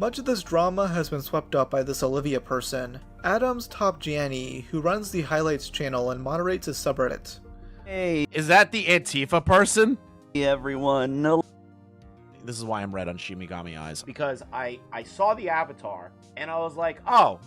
Much of this drama has been swept up by this Olivia person, Adam's top Gianni, who runs the Highlights channel and moderates his subreddit. Hey, Is that the Antifa person? everyone. No. This is why I'm red on Shimigami Eyes. Because I saw the avatar, and I was like, oh,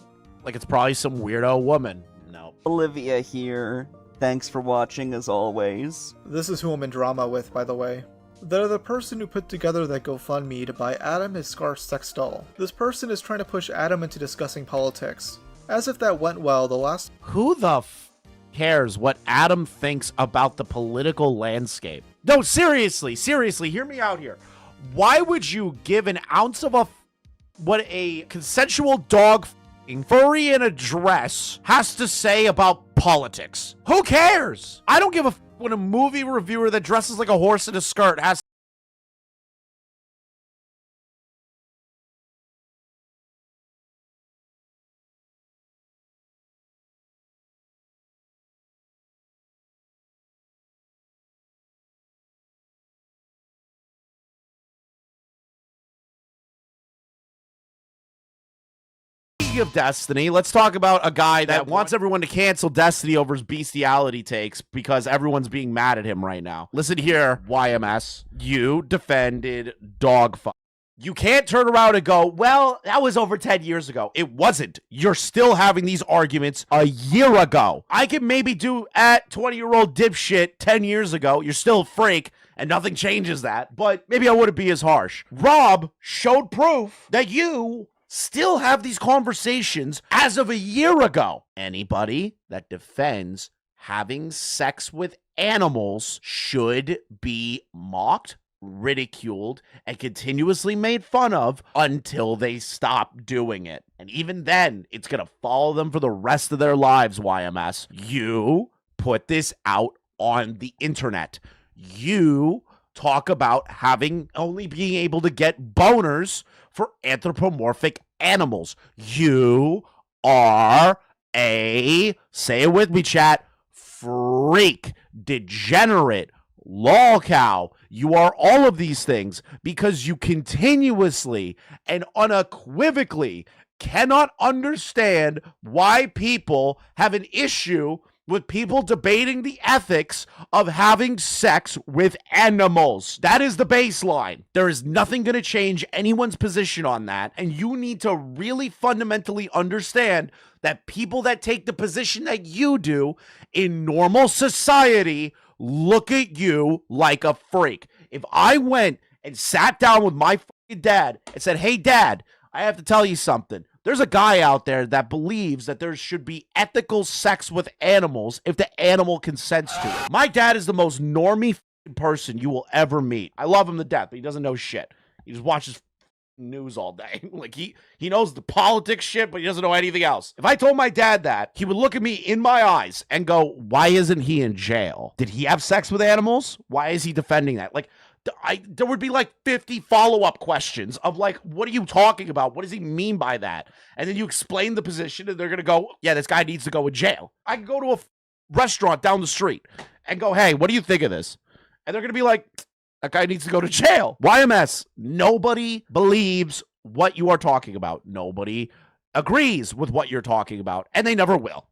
like it's probably some weirdo woman. No. Olivia here. Thanks for watching, as always. This is who I'm in drama with, by the way. They're the person who put together that GoFundMe to buy Adam his Scar sex doll. This person is trying to push Adam into discussing politics. As if that went well, the last— Who the cares what Adam thinks about the political landscape? No, seriously, hear me out here. Why would you give an ounce of what a consensual dog furry in a dress has to say about politics? Who cares? I don't give a when a movie reviewer that dresses like a horse in a skirt has of Destiny, let's talk about a guy that wants everyone to cancel Destiny over his bestiality takes because everyone's being mad at him right now. Listen here, YMS. You defended dogfuck. You can't turn around and go, well, that was over 10 years ago. It wasn't. You're still having these arguments a year ago. I can maybe do at 20-year-old dipshit 10 years ago. You're still a freak. And nothing changes that. But maybe I wouldn't be as harsh. Rob showed proof that you still have these conversations as of a year ago. Anybody that defends having sex with animals should be mocked, ridiculed, and continuously made fun of until they stop doing it. And even then, it's going to follow them for the rest of their lives, YMS. You put this out on the internet. You talk about only being able to get boners for anthropomorphic animals. You are say it with me, chat, freak, degenerate, lolcow. You are all of these things because you continuously and unequivocally cannot understand why people have an issue with people debating the ethics of having sex with animals. That is the baseline. There is nothing going to change anyone's position on that. And you need to really fundamentally understand that people that take the position that you do in normal society look at you like a freak. If I went and sat down with my fucking dad and said, hey, Dad, I have to tell you something. There's a guy out there that believes that there should be ethical sex with animals if the animal consents to it. My dad is the most normie person you will ever meet. I love him to death, but he doesn't know shit. He just watches news all day. Like he knows the politics shit, but he doesn't know anything else. If I told my dad that, he would look at me in my eyes and go, why isn't he in jail? Did he have sex with animals? Why is he defending that? Like, there would be like 50 follow-up questions of like, what are you talking about? What does he mean by that? And then you explain the position and they're going to go, yeah, this guy needs to go in jail. I can go to a restaurant down the street and go, hey, what do you think of this? And they're going to be like, that guy needs to go to jail. YMS, nobody believes what you are talking about. Nobody agrees with what you're talking about, and they never will.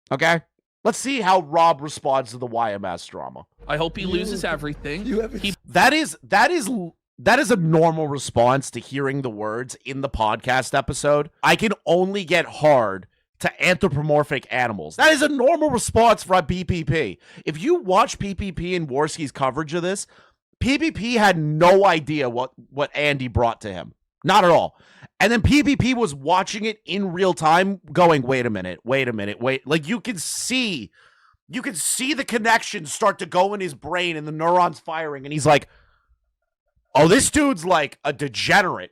Okay? Let's see how Rob responds to the YMS drama. I hope he loses everything. That is a normal response to hearing the words in the podcast episode. I can only get hard to anthropomorphic animals. That is a normal response from PPP. If you watch PPP and Warski's coverage of this, PPP had no idea what Andy brought to him. Not at all. And then PPP was watching it in real time going, wait a minute. Like you can see the connections start to go in his brain and the neurons firing. And he's like, oh, this dude's like a degenerate.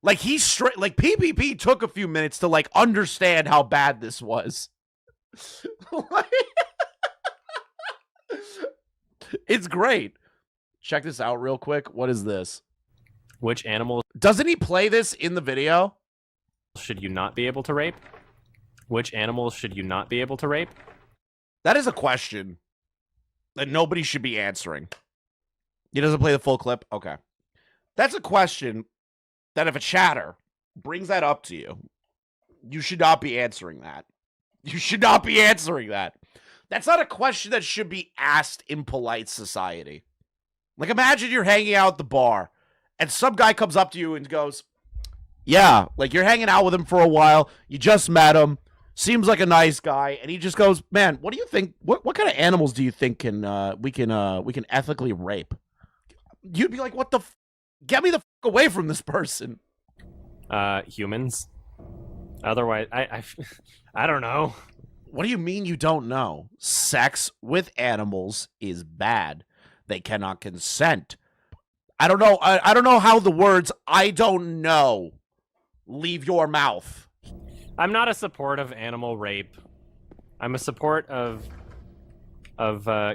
Like he's straight, like PPP took a few minutes to like understand how bad this was. It's great. Check this out real quick. What is this? Which animal Doesn't he play this in the video? should you not be able to rape? Which animals should you not be able to rape? That is a question that nobody should be answering. He doesn't play the full clip? Okay. That's a question that if a chatter brings that up to you, you should not be answering that. You should not be answering that. That's not a question that should be asked in polite society. Like, imagine you're hanging out at the bar, and some guy comes up to you and goes, yeah, like you're hanging out with him for a while, you just met him, seems like a nice guy, and he just goes, man, what do you think, what kind of animals do you think we can ethically rape? You'd be like, what the get me the away from this person. Humans. Otherwise, I don't know. What do you mean you don't know? Sex with animals is bad. They cannot consent. I don't know. I don't know how the words "I don't know" leave your mouth. I'm not a support of animal rape. I'm a support of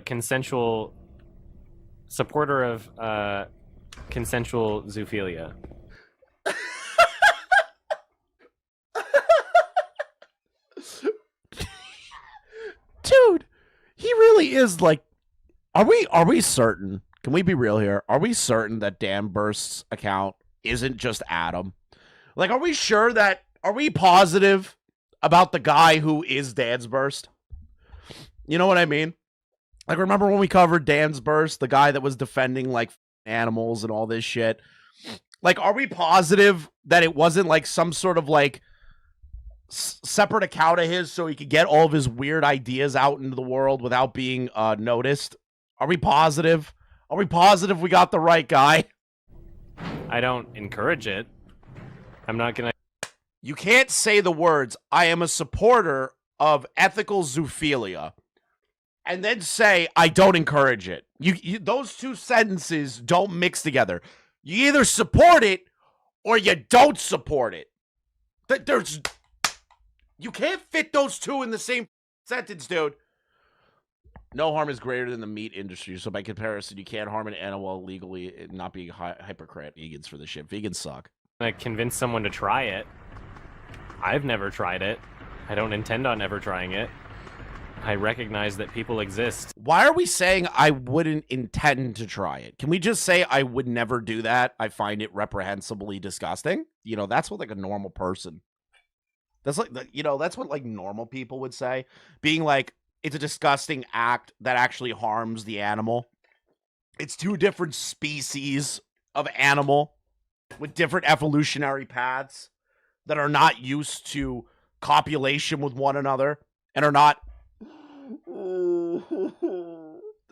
consensual supporter of consensual zoophilia. Dude, he really is like, are we certain? Can we be real here? Are we certain that Dan Burst's account isn't just Adam? Like, are we sure that, are we positive about the guy who is Dan's Burst? You know what I mean? Like, remember when we covered Dan's Burst, the guy that was defending like animals and all this shit? Like, are we positive that it wasn't like some sort of like separate account of his so he could get all of his weird ideas out into the world without being noticed? Are we positive? Are we positive we got the right guy? I don't encourage it. I'm not gonna. You can't say the words, I am a supporter of ethical zoophilia, and then say, I don't encourage it. You those two sentences don't mix together. You either support it or you don't support it. You can't fit those two in the same sentence, dude. No harm is greater than the meat industry, so by comparison, you can't harm an animal illegally and not being hypocrite. Vegans for the shit. Vegans suck. I convince someone to try it. I've never tried it. I don't intend on ever trying it. I recognize that people exist. Why are we saying I wouldn't intend to try it? Can we just say I would never do that? I find it reprehensibly disgusting. You know, that's what like a normal person. That's like, you know, that's what like normal people would say. Being like, it's a disgusting act that actually harms the animal. It's two different species of animal with different evolutionary paths that are not used to copulation with one another and are not.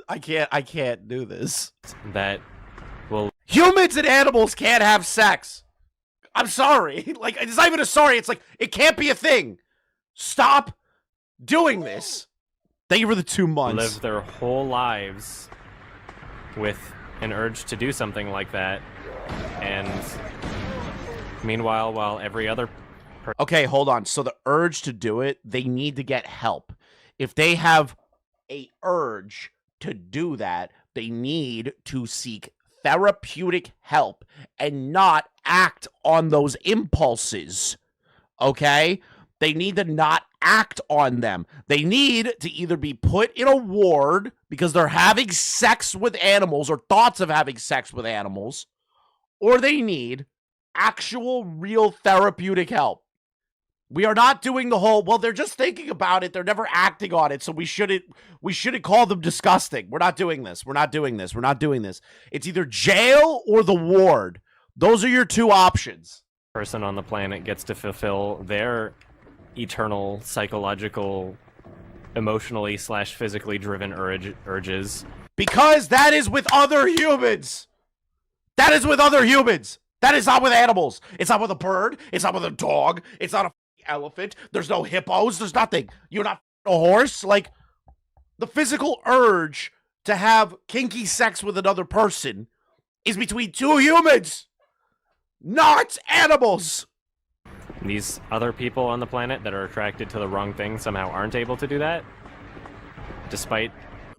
I can't do this. That will. Humans and animals can't have sex. I'm sorry. Like, it's not even a sorry. It's like, it can't be a thing. Stop doing this. Thank you for the 2 months. Live their whole lives with an urge to do something like that. And meanwhile, while every other okay, hold on. So the urge to do it, they need to get help. If they have a urge to do that, they need to seek therapeutic help and not act on those impulses. Okay? They need to not act on them. They need to either be put in a ward because they're having sex with animals or thoughts of having sex with animals, or they need actual real therapeutic help. We are not doing the whole, well, they're just thinking about it, they're never acting on it, so we shouldn't call them disgusting. We're not doing this. We're not doing this. We're not doing this. It's either jail or the ward. Those are your two options. Person on the planet gets to fulfill their eternal psychological, emotionally / physically driven urges. Because that is with other humans. That is with other humans. That is not with animals. It's not with a bird. It's not with a dog. It's not a elephant. There's no hippos. There's nothing. You're not a horse. Like, the physical urge to have kinky sex with another person is between two humans, not animals. These other people on the planet that are attracted to the wrong thing somehow aren't able to do that, despite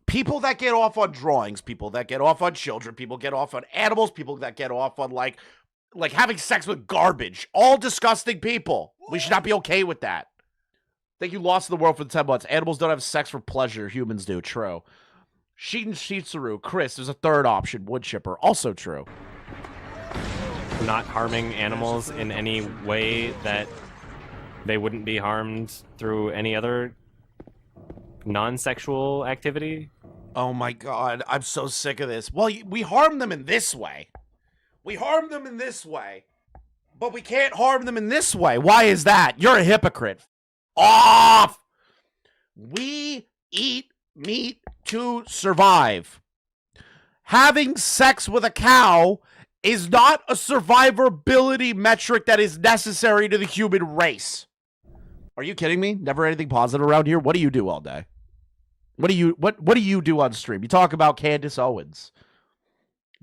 people that get off on drawings, people that get off on children, people get off on animals, people that get off on like having sex with garbage. All disgusting people. We should not be okay with that. Thank you, Lost in the World, for the 10 months. Animals don't have sex for pleasure. Humans do. True. Sheetan Shitsuru. Chris, there's a third option. Wood chipper. Also true. not harming animals in any way that they wouldn't be harmed through any other non-sexual activity. Oh my god, I'm so sick of this. Well, we harm them in this way. We harm them in this way. But we can't harm them in this way. Why is that? You're a hypocrite. Off! We eat meat to survive. Having sex with a cow is not a survivability metric that is necessary to the human race. Are you kidding me? Never anything positive around here? What do you do all day? What do you do on stream? You talk about Candace Owens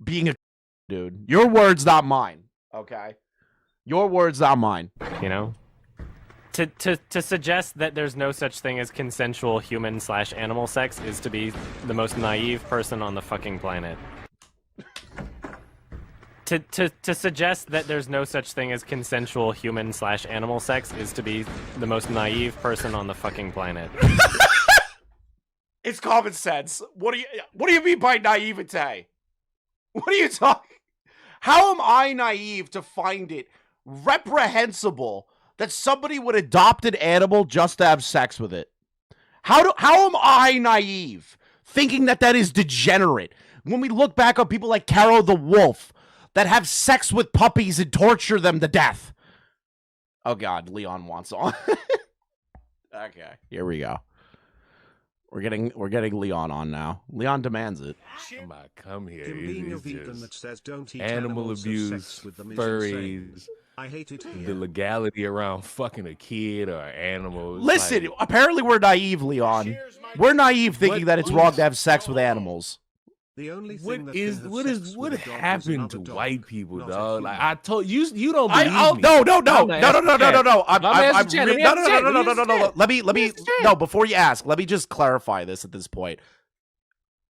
being a dude. Your words, not mine. Okay? Your words, not mine. You know? To suggest that there's no such thing as consensual human/animal sex is to be the most naive person on the fucking planet. To suggest that there's no such thing as consensual human/animal sex is to be the most naive person on the fucking planet. It's common sense. What do you mean by naivete? What are you talking? How am I naive to find it reprehensible that somebody would adopt an animal just to have sex with it? How am I naive thinking that that is degenerate when we look back on people like Carol the Wolf that have sex with puppies and torture them to death? Oh god, Leon wants on. Okay, here we go. We're getting Leon on now. Leon demands it. I come here. Being a It's vegan just that says don't eat animal animals, abuse, sex with them is furries, insane. I hate it the here. legality around fucking a kid or animals. Listen, like, apparently we're naive, Leon. We're naive thinking What that it's is- wrong to have sex with animals. The only thing what that is can have what sex is with what a dog is happened another to dog, white people, not a dog? Like human. I told you, you don't believe me. No. I'm No. gonna No. ask No. the chat. No. I'm gonna ask the chat. Let me ask the chat. Let me ask the No. chat. Let me. Let me ask the chat. No. Before you ask, let me just clarify this at this point.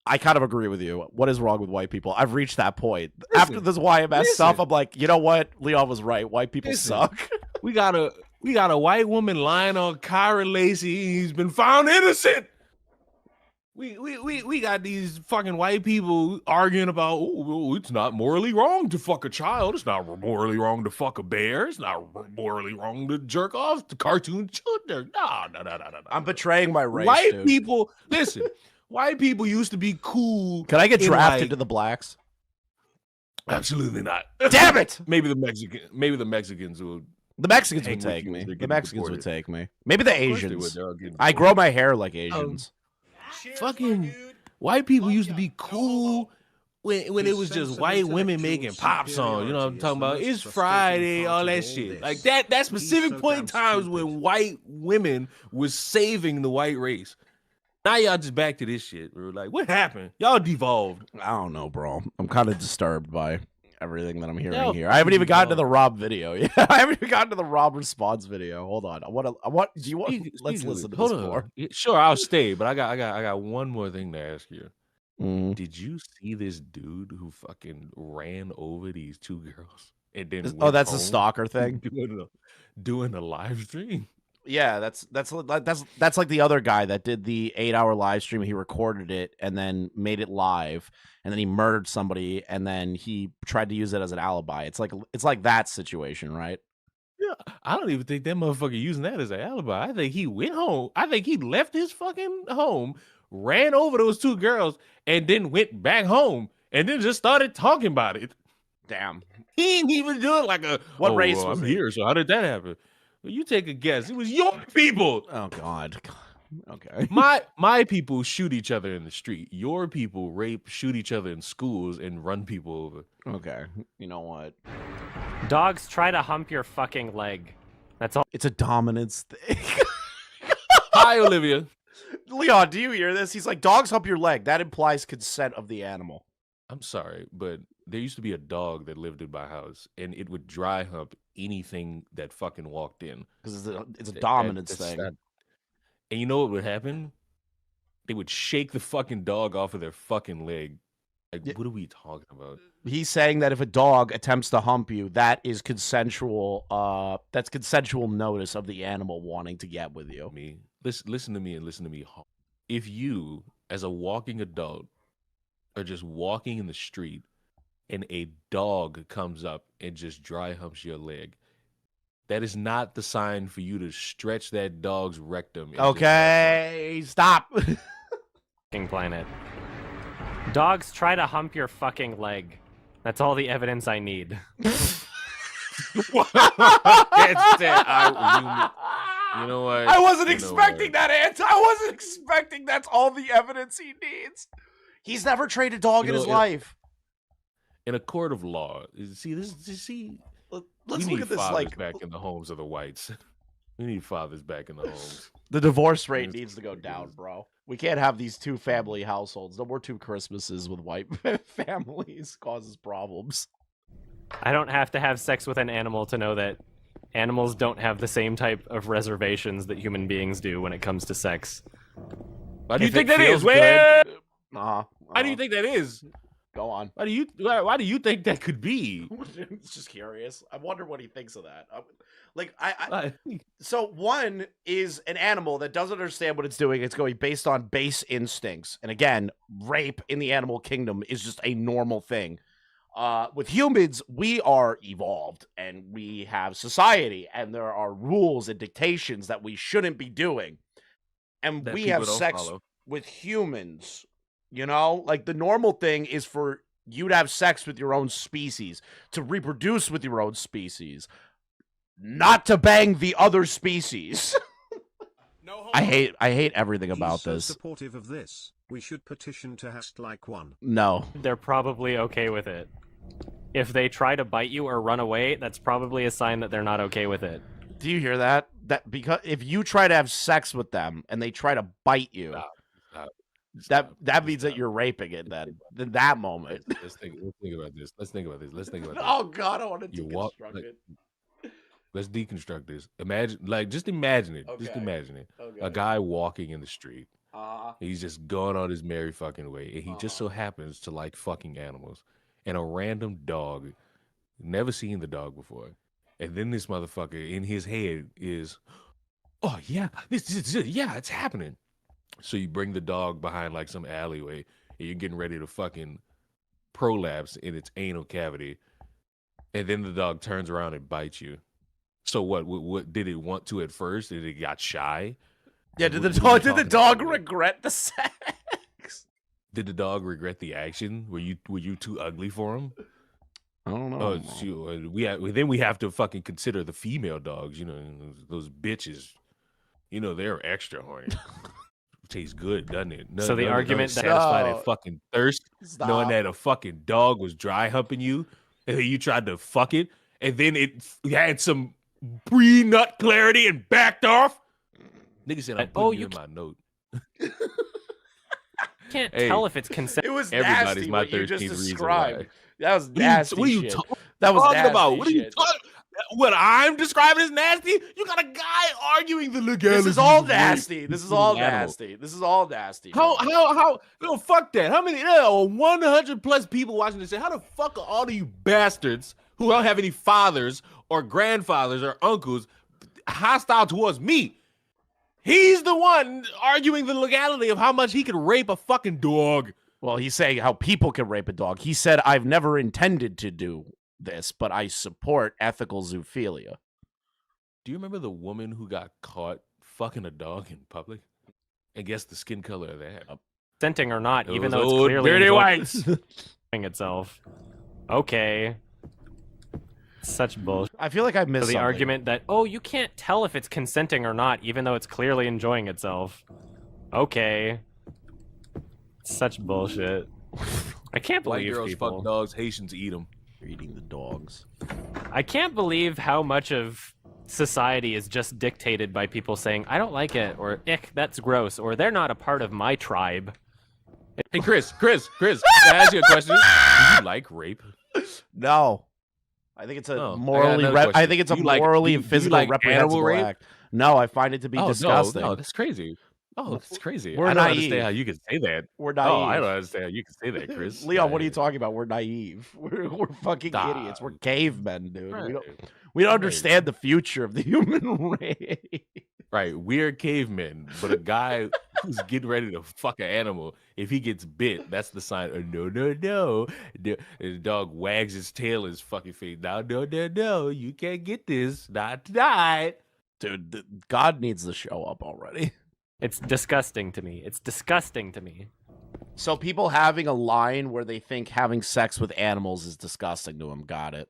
I kind of agree with you. What is wrong with white people? I've reached that point. After this YMS stuff, I'm like, you know what? Leon was right. White people suck. We got a white woman lying on Kyra Lacey. He's been found innocent. We got these fucking white people arguing about, oh, it's not morally wrong to fuck a child. It's not morally wrong to fuck a bear. It's not morally wrong to jerk off to cartoon children. No. I'm betraying my race, White dude. people, listen. White people used to be cool. Can I get in, drafted like- to the blacks? Absolutely not. Damn it! Maybe the Mexicans will. The Mexicans Hang would with take you me. as they're The getting Mexicans would deported. take me. Maybe the Of course they would. Asians. They're all getting I deported. grow my hair like Asians. Fucking white people used to be cool when it was just white women making pop songs. You know what I'm talking about? It's Friday, all that shit. Like that specific point in times when white women was saving the white race. Now y'all just back to this shit. We're like, what happened? Y'all devolved. I don't know, bro. I'm kind of disturbed by everything that I'm hearing Yeah, here. I haven't even gotten to devolved. the Rob video. Yeah, I haven't even gotten to the Rob response video. Hold on. Do you want? Let's listen to this more. Yeah, sure, I'll stay, but I got one more thing to ask you. Mm. Did you see this dude who fucking ran over these two girls and then Oh, went that's a home stalker thing. doing a live stream? Yeah, that's like the other guy that did the 8-hour live stream. He recorded it and then made it live, and then he murdered somebody, and then he tried to use it as an alibi. It's like that situation, right? Yeah, I don't even think that motherfucker using that as an alibi. I think he went home. I think he left his fucking home, ran over those two girls, and then went back home, and then just started talking about it. Damn. He ain't even doing like a What race was I'm he? here. So how did that happen? Well, you take a guess. It was your people. Oh God. Okay. My people shoot each other in the street. Your people rape, shoot each other in schools, and run people over. Okay. You know what? Dogs try to hump your fucking leg. That's all. It's a dominance thing. Hi, Olivia. Leon, do you hear this? He's like, dogs hump your leg. That implies consent of the animal. I'm sorry, but there used to be a dog that lived in my house, and it would dry hump anything that fucking walked in. Because it's a That- dominance that's thing. not- And you know what would happen? They would shake the fucking dog off of their fucking leg. Like, Yeah. what are we talking about? He's saying that if a dog attempts to hump you, that is consensual. That's consensual notice of the animal wanting to get with you. Me, listen to me and listen to me hard. If you, as a walking adult, are just walking in the street and a dog comes up and just dry humps your leg, that is not the sign for you to stretch that dog's rectum. And Okay, stop. Fucking planet. Dogs try to hump your fucking leg. That's all the evidence I need. That's it. You know what? I wasn't You know expecting what? that answer. I wasn't expecting that's all the evidence he needs. He's never trained a dog in his life. In a court of law, see this. Let's we look need at this fathers like back in the homes of the whites. We need fathers back in the homes. the divorce rate needs to go down, bro. We can't have these two family households. No more 2 Christmases with white families causes problems. I don't have to have sex with an animal to know that animals don't have the same type of reservations that human beings do when it comes to sex. Why do you If think it that is? feels good- Where? Uh-huh. Why do you think that is? Go on. Why do you think that could be? It's just curious. I wonder what he thinks of that. So one is an animal that doesn't understand what it's doing. It's going based on base instincts. And again, rape in the animal kingdom is just a normal thing. With humans, we are evolved and we have society and there are rules and dictations that we shouldn't be doing. And That we people have don't sex follow. with humans. You know, like the normal thing is for you to have sex with your own species, to reproduce with your own species, not to bang the other species. I hate everything about He's so this. supportive of this. We should petition to hast like one. No. They're probably okay with it. If they try to bite you or run away, that's probably a sign that they're not okay with it. Do you hear that? That because if you try to have sex with them and they try to bite you, that means that you're raping it then. In that moment. Let's think about this. Let's think about this. Oh god, I want to You deconstruct walk, it. Let's deconstruct this. Just imagine it. Just Okay. imagine it. Okay. A guy walking in the street. Uh, He's just going on his merry fucking way, and he just so happens to like fucking animals. And a random dog, never seen the dog before, and then this motherfucker in his head is, oh yeah, yeah, it's happening. So you bring the dog behind like some alleyway, and you're getting ready to fucking prolapse in its anal cavity, and then the dog turns around and bites you. So what did it want to at first? Did it got shy? yeah, did What the are you dog talking about? regret the sex? Did the dog regret the action? Were you too ugly for him? I don't know. Oh, shoot. We have to fucking consider the female dogs. You know, those bitches. You know, they're extra horny. Tastes good, doesn't it? So the argument that- satisfy No. that fucking thirst, Stop. knowing that a fucking dog was dry humping you, and then you tried to fuck it, and then it had some pre-nut clarity and backed off. Nigga said, "I'm putting you in my note." Can't Hey. tell if it's consent. It was Everybody's nasty my what you 13th just reason described. why. That was nasty What are you shit. talking That was nasty about? What are you shit. talking? What I'm describing as nasty? You got a guy arguing the legality. This is all of rape nasty. This is with all an animal. nasty. This is all nasty. How? No, fuck that. How many? There are 100 plus people watching this. How the fuck are all of you bastards who don't have any fathers or grandfathers or uncles hostile towards me? He's the one arguing the legality of how much he could rape a fucking dog. Well, he's saying how people can rape a dog. He said, I've never intended to do this, but I support ethical zoophilia. Do you remember the woman who got caught fucking a dog in public? And guess the skin color of that? Consenting or not, even Those though it's old clearly dirty enjoying whites. itself. Okay. Such bullshit. I feel like I So missed the something. argument that, oh, you can't tell if it's consenting or not, even though it's clearly enjoying itself. Okay. Such bullshit. I can't Black believe girls people. fuck dogs, Haitians eat them. You're eating the dogs. I can't believe how much of society is just dictated by people saying, I don't like it, or ick, that's gross, or they're not a part of my tribe. Hey, Chris, can I ask you a question? Do you like rape? No. I think it's a Oh, I got morally. another question. I think it's a Do you like- morally do and you physical like reprehensible animal rape? act. No, I find it to be disgusting. No, that's crazy. Oh, that's crazy. We're I don't naive. understand how you can say that. We're naive. Oh, I don't understand how you can say that, Chris. Leon, what are you talking about? We're naive. We're fucking Stop. idiots. We're cavemen, dude. Right. We don't understand the future of the human race. Right, we're cavemen, but a guy who's getting ready to fuck an animal, if he gets bit, that's the sign of no, no, no. The dog wags its tail in his fucking face. No, no, no, no. You can't get this. Not tonight. Dude, God needs to show up already. It's disgusting to me. It's disgusting to me. So people having a line where they think having sex with animals is disgusting to them. Got it.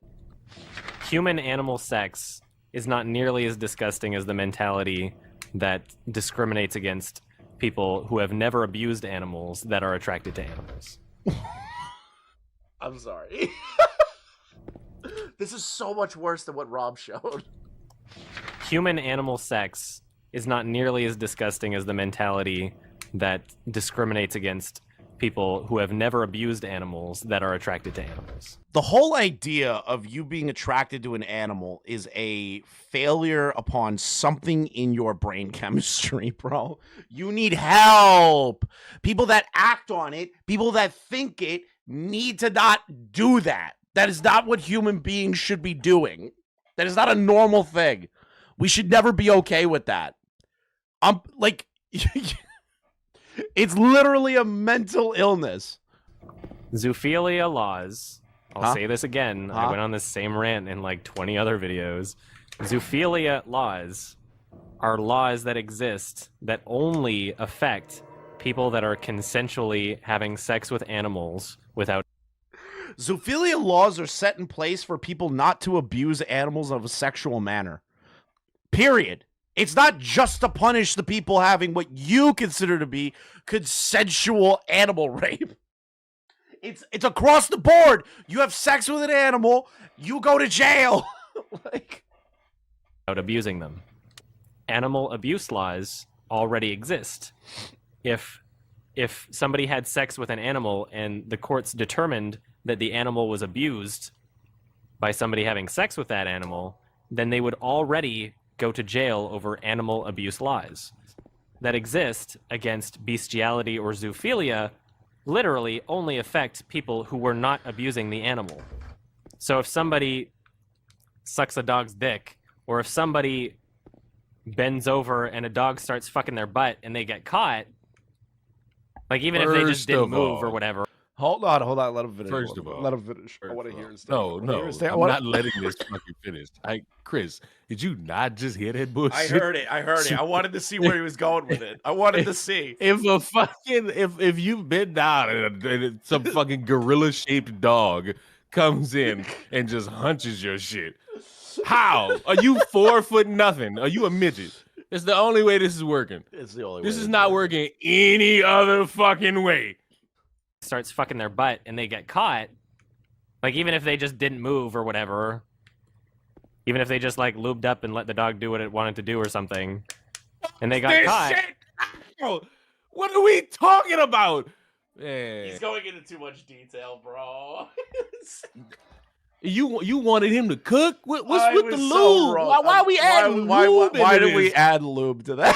Human-animal sex is not nearly as disgusting as the mentality that discriminates against people who have never abused animals that are attracted to animals. I'm sorry. This is so much worse than what Rob showed. Human-animal sex is not nearly as disgusting as the mentality that discriminates against people who have never abused animals that are attracted to animals. The whole idea of you being attracted to an animal is a failure upon something in your brain chemistry, bro. You need help. People that act on it, people that think it, need to not do that. That is not what human beings should be doing. That is not a normal thing. We should never be okay with that. Like, it's literally a mental illness. Zoophilia laws. I'll say this again. I Huh? went on this same rant in like 20 other videos. Zoophilia laws are laws that exist that only affect people that are consensually having sex with animals without. Zoophilia laws are set in place for people not to abuse animals of a sexual manner. Period. It's not just to punish the people having what you consider to be consensual animal rape. It's across the board. You have sex with an animal, you go to jail. Like, without abusing them. Animal abuse laws already exist. If somebody had sex with an animal and the courts determined that the animal was abused by somebody having sex with that animal, then they would already go to jail over animal abuse laws that exist against bestiality or zoophilia literally only affect people who were not abusing the animal. So if somebody sucks a dog's dick, or if somebody bends over and a dog starts fucking their butt and they get caught, like even if they just didn't move or whatever. hold on. Let him finish. First of all, let him finish. I want to hear his No, statement. I'm not letting this fucking finish. Chris, did you not just hear that bullshit? I heard it. I wanted to see where he was going with it. I wanted to see. If you bend down and some fucking gorilla shaped dog comes in and just hunches your shit, how are you 4 foot nothing? Are you a midget? It's the only way this is working. It's the only way. This is not working any other fucking way. Starts fucking their butt and they get caught, like even if they just didn't move or whatever, even if they just like lubed up and let the dog do what it wanted to do or something, and they got caught. Shit. What are we talking about? Man. He's going into too much detail, bro. You wanted him to cook? What's with the lube? So wrong. Why we add lube? Why did we add lube to that?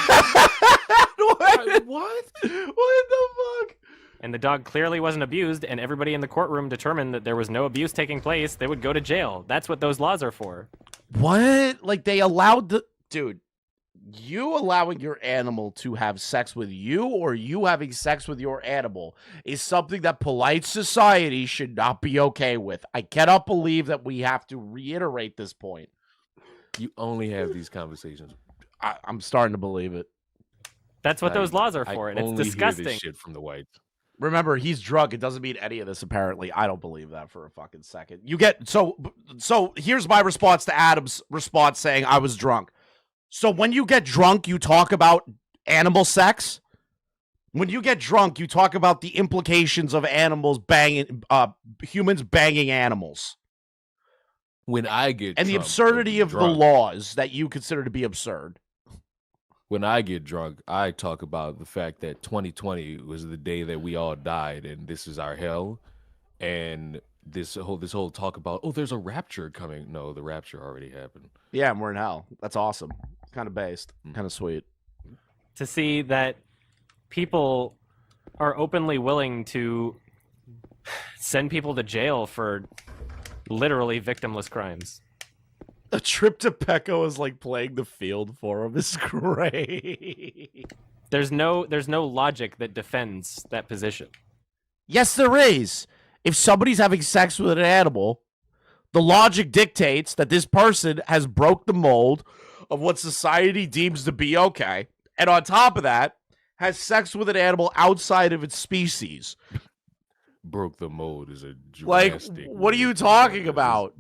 What? What the fuck? And the dog clearly wasn't abused, and everybody in the courtroom determined that there was no abuse taking place. They would go to jail. That's what those laws are for. What? Like they allowed the dude? You allowing your animal to have sex with you, or you having sex with your animal, is something that polite society should not be okay with. I cannot believe that we have to reiterate this point. You only have these conversations. I'm starting to believe it. That's what those laws are for, and it's disgusting. Hear this shit from the whites. Remember, he's drunk. It doesn't mean any of this, apparently. I don't believe that for a fucking second. You get so here's my response to Adam's response saying I was drunk. So when you get drunk, you talk about animal sex. When you get drunk, you talk about the implications of animals banging, humans banging animals. When I get And the drunk, absurdity of the laws that you consider to be absurd. When I get drunk, I talk about the fact that 2020 was the day that we all died, and this is our hell. And this whole talk about, oh, there's a rapture coming. No, the rapture already happened. Yeah, and we're in hell. That's awesome. Kind of based. Kind of sweet. To see that people are openly willing to send people to jail for literally victimless crimes. A trip to Pecco is like playing the field for him is great. There's no logic that defends that position. Yes, there is. If somebody's having sex with an animal, the logic dictates that this person has broke the mold of what society deems to be okay. And on top of that, has sex with an animal outside of its species. Broke the mold is a Like, drastic what are way you to talking put it. about?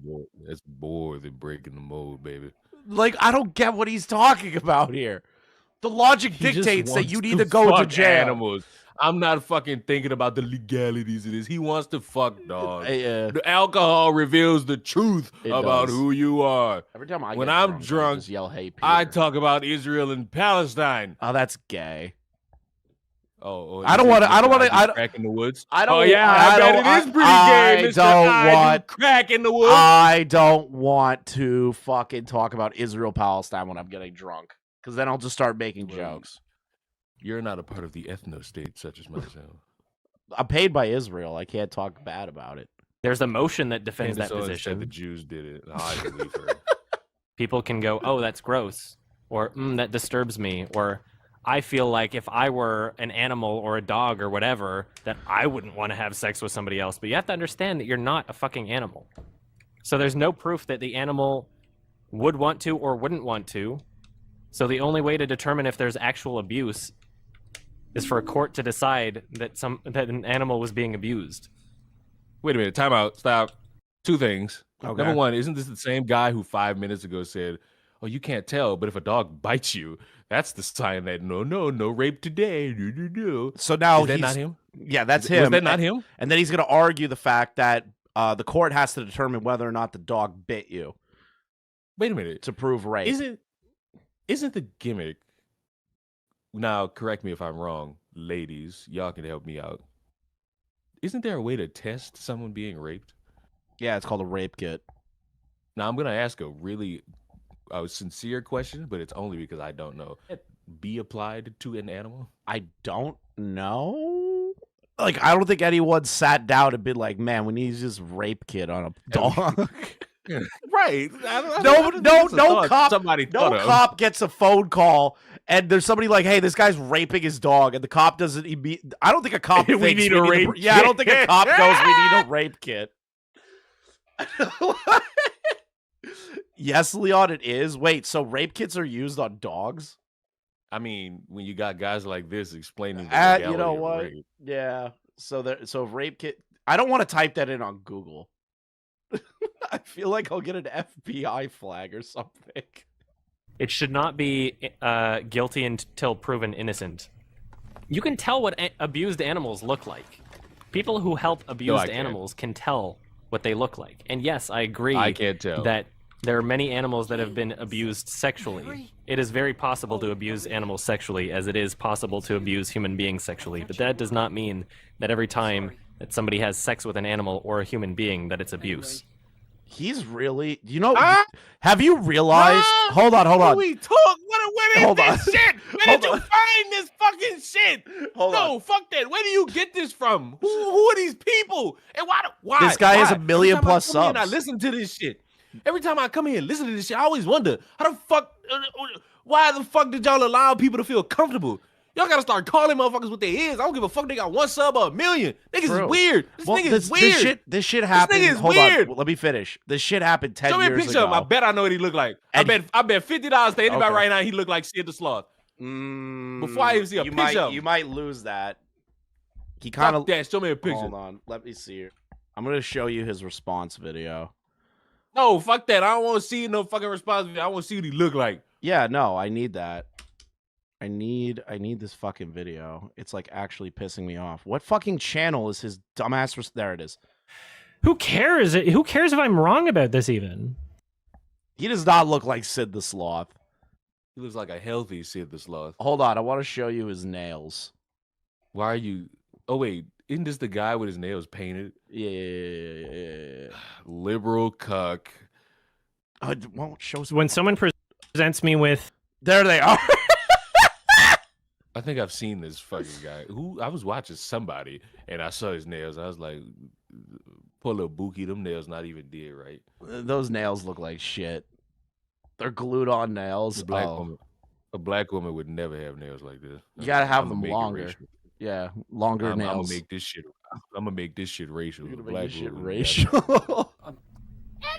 That's more than breaking the mold, baby. Like, I don't get what he's talking about here. The logic He just dictates that wants you need to go to fuck jail. Animals. I'm not fucking thinking about the legalities of this. He wants to fuck dogs. The alcohol reveals the truth It about does. who you are. Every time I When get I'm drunk, I drunk, just yell, "Hey, Peter." I talk about Israel and Palestine. Oh, that's gay. Oh, I don't want to. I don't want to. I don't. crack in the woods. I don't. Oh yeah, I bet it is pretty gay, Mr. I do crack in the woods. I don't want to fucking talk about Israel Palestine when I'm getting drunk, because then I'll just start making jokes. You're not a part of the ethno state, such as myself. I'm paid by Israel. I can't talk bad about it. There's a motion that defends that Candace Owens position. said the Jews did it. I believe her. People can go, "Oh, that's gross," or "That disturbs me," or "I feel like if I were an animal or a dog or whatever, that I wouldn't want to have sex with somebody else." But you have to understand that you're not a fucking animal. So there's no proof that the animal would want to or wouldn't want to. So the only way to determine if there's actual abuse is for a court to decide that an animal was being abused. Wait a minute, time out, stop. Two things. Okay. Number one, isn't this the same guy who 5 minutes ago said, "Oh, you can't tell, but if a dog bites you, that's the sign that no rape today." So now is that he's not him? Yeah, that's him. Was that not him? And then he's going to argue the fact that the court has to determine whether or not the dog bit you Wait a minute. to prove rape. Isn't the gimmick? Now, correct me if I'm wrong, ladies. Y'all can help me out. Isn't there a way to test someone being raped? Yeah, it's called a rape kit. Now, I'm gonna ask a really sincere question, but it's only because I don't know. Be applied to an animal? I don't know. Like, I don't think anyone sat down and been like, "Man, we need this rape kit on a dog." Right. No cop. Somebody No cop gets a phone call and there's somebody like, "Hey, this guy's raping his dog," and the cop doesn't. I don't think a cop. We thinks need a rape Yeah, I don't think a cop goes, "We need a rape kit." Yes, Leon, it is. Wait, so rape kits are used on dogs? I mean, when you got guys like this explaining the You legality know of what? rape. Yeah. So rape kit. I don't want to type that in on Google. I feel like I'll get an FBI flag or something. It should not be guilty until proven innocent. You can tell what abused animals look like. People who help abused animals can tell what they look like. And yes, I agree I can't tell. that there are many animals that have been abused sexually. It is very possible to abuse animals sexually, as it is possible to abuse human beings sexually. But that does not mean that every time that somebody has sex with an animal or a human being that it's abuse. He's really, have you realized? Hold on. When we talk, what is Hold this on. shit? Where Hold did you on. find this fucking shit? Hold on. Fuck that. Where do you get this from? Who are these people? And why? This guy has Why? 1 million Every time plus I come here and subs. I listen to this shit. Every time I come here and listen to this shit, I always wonder how the fuck, why the fuck did y'all allow people to feel comfortable? Y'all gotta start calling motherfuckers what they is. I don't give a fuck they got 1 sub or 1 million. Niggas True. is weird. This nigga is weird. This shit happened. nigga is Hold weird. on. Let me finish. This shit happened 10 Show me a years picture ago. of him. I bet I know what he look like. And I bet $50 to anybody Okay. right now he look like Sid the Sloth. Before I even see a you picture of him. you might lose that. He kind of. Fuck that. Show me a picture. Hold on. Let me see. I'm gonna show you his response video. No, fuck that. I don't want to see no fucking response. I want to see what he look like. Yeah, no, I need that. I need this fucking video. It's like actually pissing me off. What fucking channel is his dumbass? There it is. Who cares? Who cares if I'm wrong about this even? He does not look like Sid the Sloth. He looks like a healthy Sid the Sloth. Hold on, I want to show you his nails. Why are you? Oh wait, isn't this the guy with his nails painted? Yeah. Liberal cuck. It won't show. When someone presents me with, There they are. I think I've seen this fucking guy. I was watching somebody and I saw his nails. I was like, poor little Bookie, them nails not even did right. Those nails look like shit. They're glued on nails. The black Oh. woman. A black woman would never have nails like this. You gotta have I'ma them make it longer. racial. Yeah, longer I'm gonna nails. make this shit. I'm gonna make this shit racial. You're A gonna make black this shit woman racial.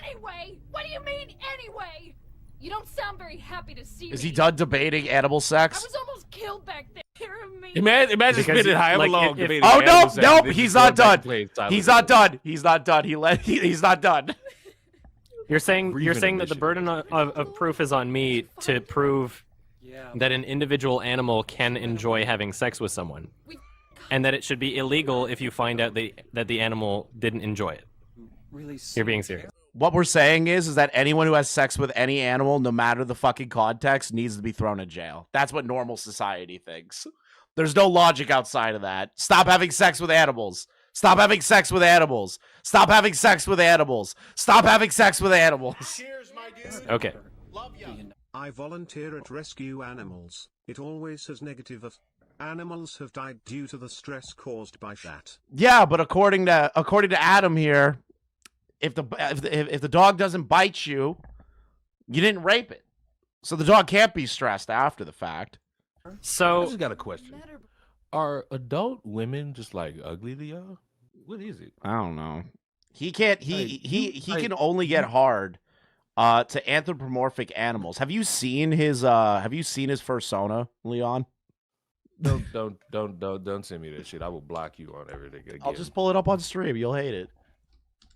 Anyway, what do you mean anyway? You don't sound very happy to see Is me. he done debating animal I sex? was almost killed back there. Imagine Because spending you- however like, long if- debating Oh animal no, sex, nope, and he's then not going back done. to playing Silent He's not Hill. done. He's not done. He's not done. You're saying Breathing that the initiative. burden of proof is on me to prove that an individual animal can enjoy having sex with someone, and that it should be illegal if you find out that the animal didn't enjoy it. You're being serious. What we're saying is that anyone who has sex with any animal, no matter the fucking context, needs to be thrown in jail. That's what normal society thinks. There's no logic outside of that. Stop having sex with animals. Stop having sex with animals. Stop having sex with animals. Stop having sex with animals. Okay. I volunteer at rescue animals. It always has negative of. Animals have died due to the stress caused by that. Yeah, but according to Adam here, if the dog doesn't bite you, you didn't rape it. So the dog can't be stressed after the fact. I So just got a question. Are adult women just like ugly to y'all? What is it? I don't know. He can't. He like, can only get hard to anthropomorphic animals. Have you seen his fursona, Leon? Don't send me that shit. I will block you on everything again. I'll just pull it up on stream. You'll hate it.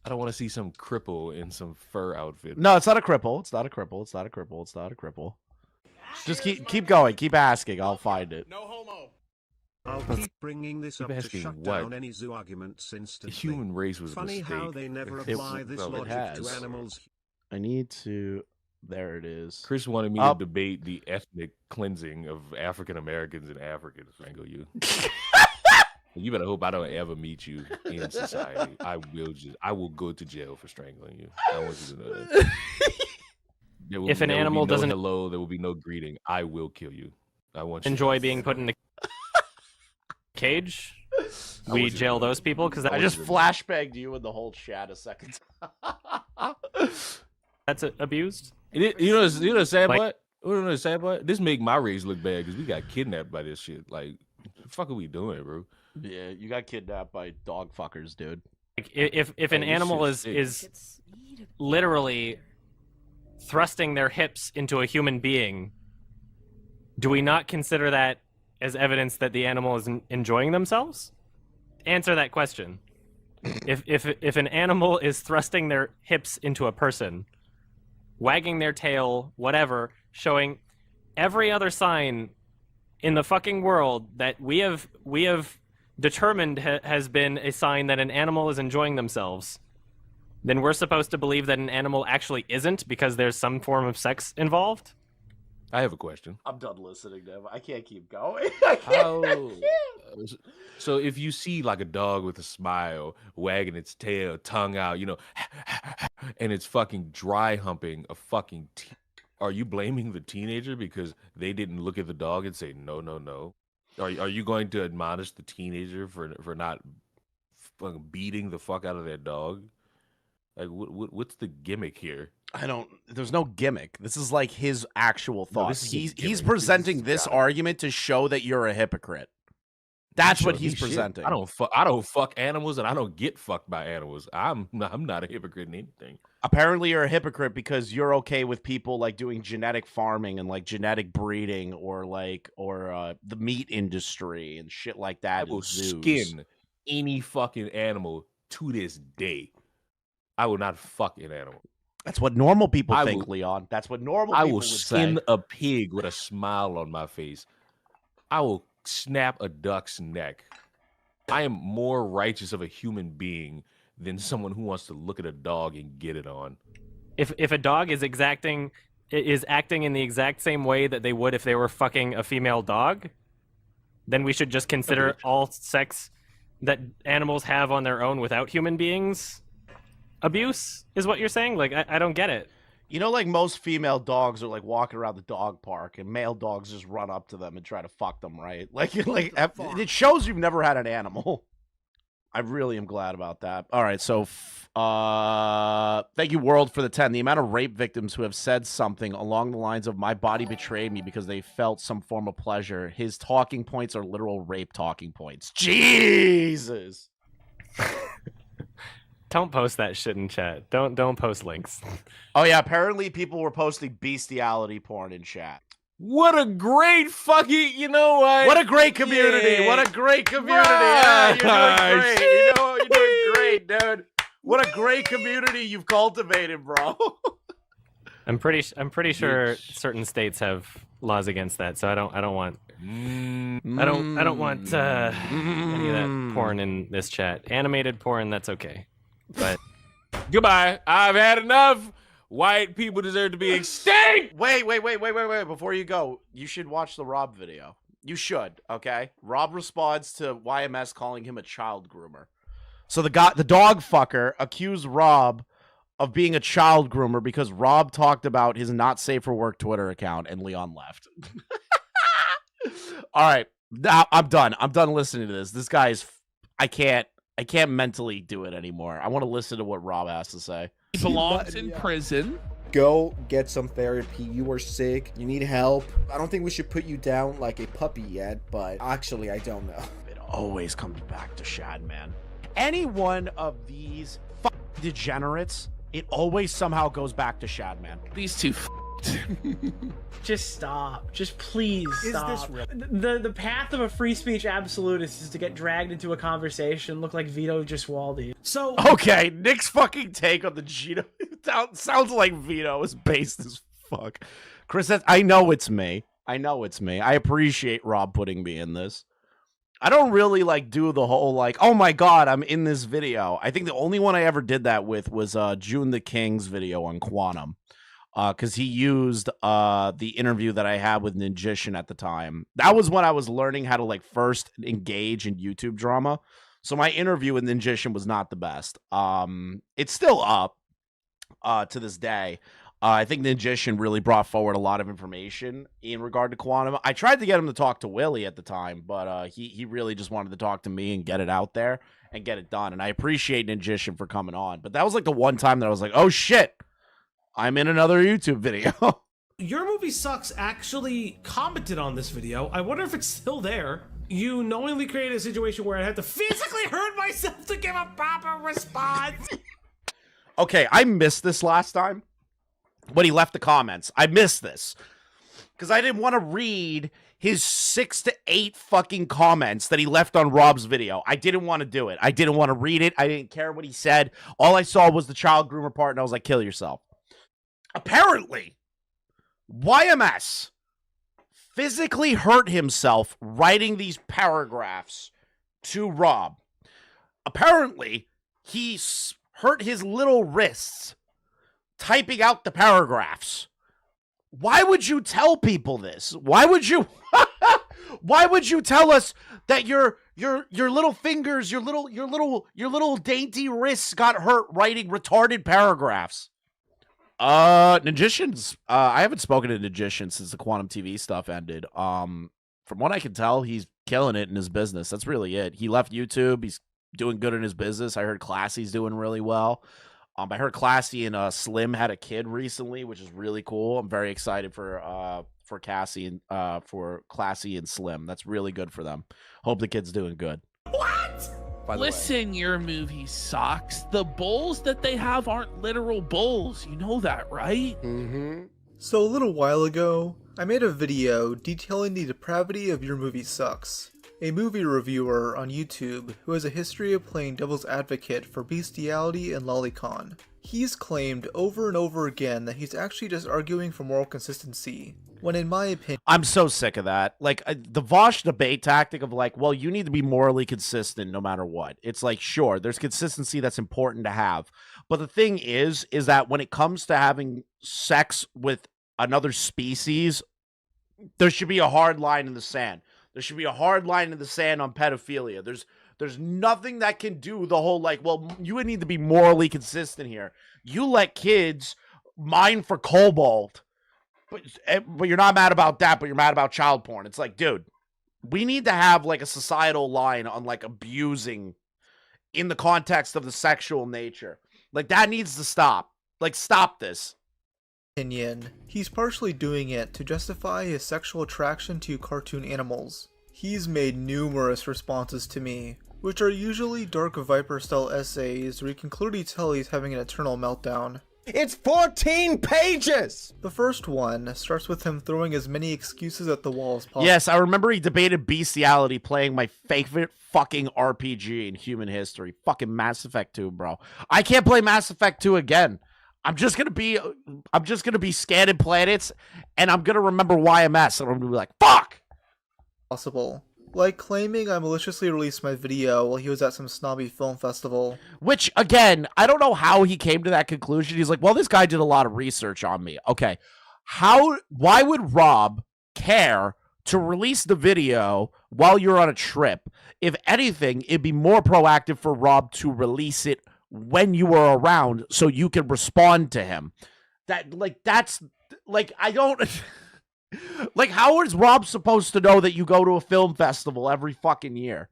I don't want to see some cripple in some fur outfit. No, it's not a cripple. It's not a cripple. It's not a cripple. It's not a cripple. Just keep going. Keep asking. I'll find it. I'll keep bringing this Keep up to asking shut what? down any zoo arguments The instantly. human race was a Funny mistake. how they never It- apply this well, it logic has. to animals. I need to. There it is. Chris wanted me Up. to debate the ethnic cleansing of African Americans and Africans. Strangle you. You better hope I don't ever meet you in society. I will go to jail for strangling you. I want you to know that. If an there will be animal no doesn't- hello, there will be no greeting. I will kill you. I want you enjoy to being put in a cage. I We want you to jail know those that. people because I just flashbanged you in the whole chat a second. that's abused. You know the sad Like- part? You know the sad part? This make my race look bad because we got kidnapped by this shit. Like, the fuck are we doing, bro? Yeah, you got kidnapped by dog fuckers, dude. Like, if an this animal shit's is sick. is literally thrusting their hips into a human being, do we not consider that as evidence that the animal is enjoying themselves? Answer that question. If an animal is thrusting their hips into a person, wagging their tail, whatever, showing every other sign in the fucking world that we have determined has been a sign that an animal is enjoying themselves, then we're supposed to believe that an animal actually isn't because there's some form of sex involved? I have a question. I'm done listening to him. I can't keep going. How? So if you see like a dog with a smile, wagging its tail, tongue out, and it's fucking dry humping a fucking are you blaming the teenager because they didn't look at the dog and say no, no, no? Are you going to admonish the teenager for not fucking beating the fuck out of their dog? Like what's the gimmick here? There's no gimmick. This is like his actual No, thoughts. this is a He's gimmick. presenting This is- this argument to show that you're a hypocrite. That's what Sure, he's shit. presenting. I don't fuck animals and I don't get fucked by animals. I'm not a hypocrite in anything. Apparently you're a hypocrite because you're okay with people like doing genetic farming and like genetic breeding or the meat industry and shit like that. I in will zoos. skin any fucking animal to this day. I will not fuck an animal. That's what normal people I think, will- Leon. That's what normal I people will would skin say. a pig with a smile on my face. I will snap a duck's neck. I am more righteous of a human being than someone who wants to look at a dog and get it on. If a dog is acting in the exact same way that they would if they were fucking a female dog, then we should just consider Okay. all sex that animals have on their own without human beings abuse, is what you're saying? Like, I don't get it. You know, like most female dogs are like walking around the dog park, and male dogs just run up to them and try to fuck them, right? Like it shows you've never had an animal. I really am glad about that. All right, so thank you, World, for the 10. The amount of rape victims who have said something along the lines of "my body betrayed me" because they felt some form of pleasure. His talking points are literal rape talking points. Jesus. Don't post that shit in chat. Don't post links. Oh yeah, apparently people were posting bestiality porn in chat. What a great fucking, you know what? What a great community! Yeah. What a great community! Yeah, you're doing great. You know, you're doing great, dude. What a great community you've cultivated, bro. I'm pretty sure certain states have laws against that, so I don't want any of that porn in this chat. Animated porn, that's okay. But Goodbye. I've had enough. White people deserve to be extinct. Wait. Before you go, you should watch the Rob video. You should, okay? Rob responds to YMS calling him a child groomer. So the dog fucker accused Rob of being a child groomer because Rob talked about his not safe for work Twitter account and Leon left. All right. Now I'm done. I'm done listening to this. This guy is I can't mentally do it anymore. I want to listen to what Rob has to say. He belongs in prison. Go get some therapy. You are sick. You need help. I don't think we should put you down like a puppy yet, but actually, I don't know. It always comes back to Shad, man. Any one of these degenerates, it always somehow goes back to Shad, man. These two Just stop. Just please stop. Is this real? The path of a free speech absolutist is to get dragged into a conversation, look like Vito Gesualdi. So Okay, Nick's fucking take on the Gino sounds like Vito is based as fuck. Chris, I know it's me. I appreciate Rob putting me in this. I don't really like do the whole like, oh my god, I'm in this video. I think the only one I ever did that with was June the King's video on Quantum. Because he used the interview that I had with Ninjician at the time. That was when I was learning how to like first engage in YouTube drama. So my interview with Ninjician was not the best. It's still up to this day. I think Ninjician really brought forward a lot of information in regard to Quantum. I tried to get him to talk to Willie at the time, but he really just wanted to talk to me and get it out there and get it done. And I appreciate Ninjician for coming on. But that was like the one time that I was like, oh shit, I'm in another YouTube video. Your Movie Sucks actually commented on this video. I wonder if it's still there. You knowingly created a situation where I had to physically hurt myself to give a proper response. Okay, I missed this last time when he left the comments. I missed this because I didn't want to read his 6 to 8 fucking comments that he left on Rob's video. I didn't want to do it. I didn't want to read it. I didn't care what he said. All I saw was the child groomer part, and I was like, kill yourself. Apparently, YMS physically hurt himself writing these paragraphs to Rob. Apparently, he hurt his little wrists typing out the paragraphs. Why would you tell people this? Why would you why would you tell us that your little fingers, your little dainty wrists got hurt writing retarded paragraphs? Ninjician's I haven't spoken to Ninjician since the Quantum TV stuff ended. From what I can tell, he's killing it in his business. That's really it. He left YouTube. He's doing good in his business. I heard Classy's doing really well. I heard Classy and Slim had a kid recently, which is really cool. I'm very excited for Cassie and for Classy and Slim. That's really good for them. Hope the kid's doing good. What? Listen, your movie sucks. The bulls that they have aren't literal bulls. You know that, right? Mm-hmm. So a little while ago, I made a video detailing the depravity of Your Movie Sucks. A movie reviewer on YouTube who has a history of playing devil's advocate for bestiality and lolicon. He's claimed over and over again that he's actually just arguing for moral consistency, when in my opinion... I'm so sick of that. Like, the Vosh debate tactic of like, well, you need to be morally consistent no matter what. It's like, sure, there's consistency that's important to have. But the thing is that when it comes to having sex with another species, there should be a hard line in the sand. There should be a hard line in the sand on pedophilia. There's nothing that can do the whole like, well, you would need to be morally consistent here. You let kids mine for cobalt, but you're not mad about that, but you're mad about child porn. It's like, dude, we need to have like a societal line on like abusing in the context of the sexual nature. Like, that needs to stop. Like, stop this. Opinion. He's partially doing it to justify his sexual attraction to cartoon animals. He's made numerous responses to me, which are usually Dark Viper style essays where you can clearly tell he's having an eternal meltdown. It's 14 pages! The first one starts with him throwing as many excuses at the wall as possible. Yes, I remember he debated bestiality playing my favorite fucking RPG in human history. Fucking Mass Effect 2, bro. I can't play Mass Effect 2 again. I'm just gonna be scanning planets, and I'm gonna remember YMS, and I'm gonna be like, fuck! Possible. Like claiming I maliciously released my video while he was at some snobby film festival. Which, again, I don't know how he came to that conclusion. He's like, well, this guy did a lot of research on me. Okay. Why would Rob care to release the video while you're on a trip? If anything, it'd be more proactive for Rob to release it when you were around so you can respond to him. I don't... Like, how is Rob supposed to know that you go to a film festival every fucking year?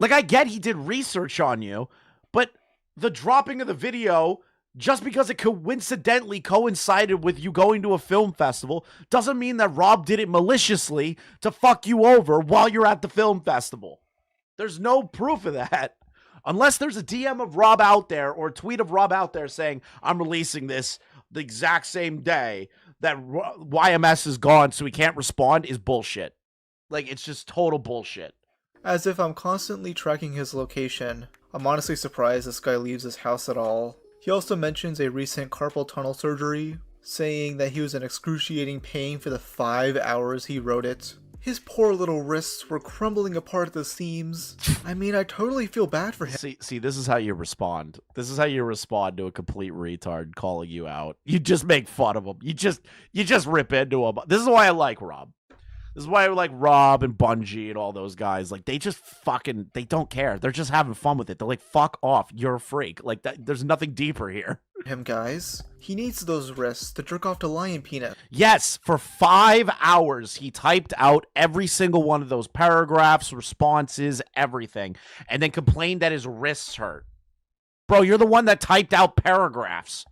Like, I get he did research on you, but the dropping of the video, just because it coincidentally coincided with you going to a film festival, doesn't mean that Rob did it maliciously to fuck you over while you're at the film festival. There's no proof of that. Unless there's a DM of Rob out there or a tweet of Rob out there saying, I'm releasing this the exact same day that YMS is gone so he can't respond, is bullshit. Like, it's just total bullshit. As if I'm constantly tracking his location. I'm honestly surprised this guy leaves his house at all. He also mentions a recent carpal tunnel surgery, saying that he was in excruciating pain for the 5 hours he wrote it. His poor little wrists were crumbling apart at the seams. I mean, I totally feel bad for him. See, this is how you respond. This is how you respond to a complete retard calling you out. You just make fun of him. You just rip into him. This is why I like Rob. This is why I like Rob and Bungie and all those guys. Like, they just fucking, they don't care. They're just having fun with it. They're like, fuck off. You're a freak. Like, there's nothing deeper here. Him, guys. He needs those wrists to jerk off to lion peanut. Yes, for 5 hours, he typed out every single one of those paragraphs, responses, everything, and then complained that his wrists hurt. Bro, you're the one that typed out paragraphs.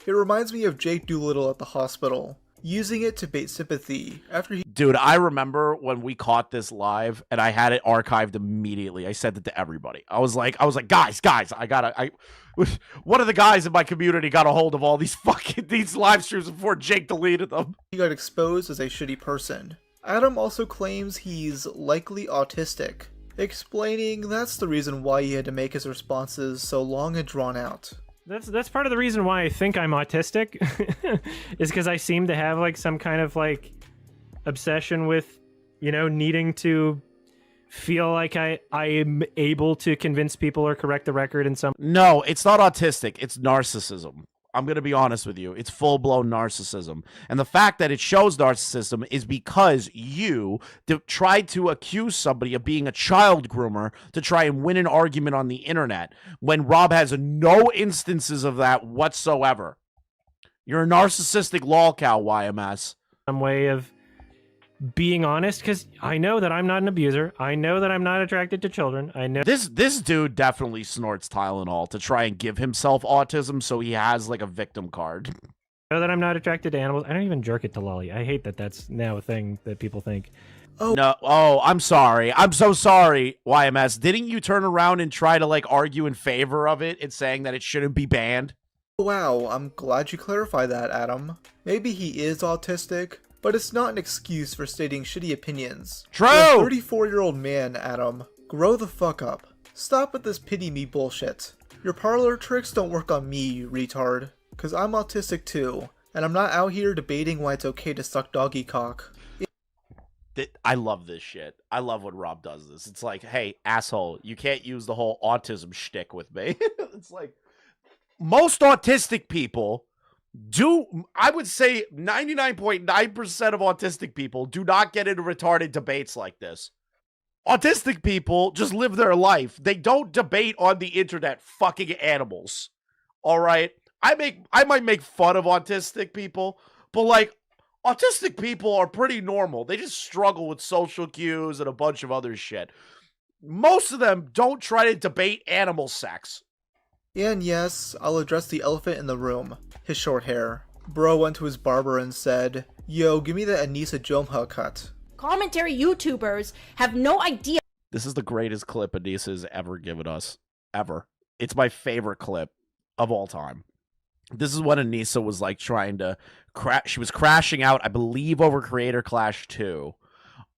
It reminds me of Jake Doolittle at the hospital, using it to bait sympathy after he... Dude, I remember when we caught this live, and I had it archived immediately. I sent it to everybody. I was like, guys, one of the guys in my community got a hold of all these live streams before Jake deleted them. He got exposed as a shitty person. Adam also claims he's likely autistic, explaining that's the reason why he had to make his responses so long and drawn out. That's part of the reason why I think I'm autistic, is because I seem to have like some kind of like obsession with, you know, needing to feel like I am able to convince people or correct the record in some... No, it's not autistic. It's narcissism. I'm going to be honest with you. It's full-blown narcissism. And the fact that it shows narcissism is because you tried to accuse somebody of being a child groomer to try and win an argument on the internet when Rob has no instances of that whatsoever. You're a narcissistic lolcow, YMS. Some way of being honest, because I know that I'm not an abuser. I know that I'm not attracted to children. I know this dude definitely snorts Tylenol to try and give himself autism, so he has like a victim card. I know that I'm not attracted to animals. I don't even jerk it to Lolly. I hate that that's now a thing that people think. Oh no! Oh, I'm sorry. I'm so sorry, YMS. Didn't you turn around and try to like argue in favor of it and saying that it shouldn't be banned? Wow, I'm glad you clarified that, Adam. Maybe he is autistic, but it's not an excuse for stating shitty opinions. True! You're a 34-year-old man, Adam. Grow the fuck up. Stop with this pity me bullshit. Your parlor tricks don't work on me, you retard. Cause I'm autistic too, and I'm not out here debating why it's okay to suck doggy cock. I love this shit. I love when Rob does this. It's like, hey, asshole, you can't use the whole autism shtick with me. It's like, most autistic people I would say 99.9% of autistic people do not get into retarded debates like this. Autistic people just live their life. They don't debate on the internet fucking animals. All right? I might make fun of autistic people, but like, autistic people are pretty normal. They just struggle with social cues and a bunch of other shit. most of them don't try to debate animal sex. And yes, I'll address the elephant in the room, his short hair. Bro went to his barber and said, "Yo, give me that Anissa Jomha cut." Commentary YouTubers have no idea. This is the greatest clip Anissa has ever given us. Ever. It's my favorite clip of all time. This is when Anissa was like trying to she was crashing out, I believe, over Creator Clash 2.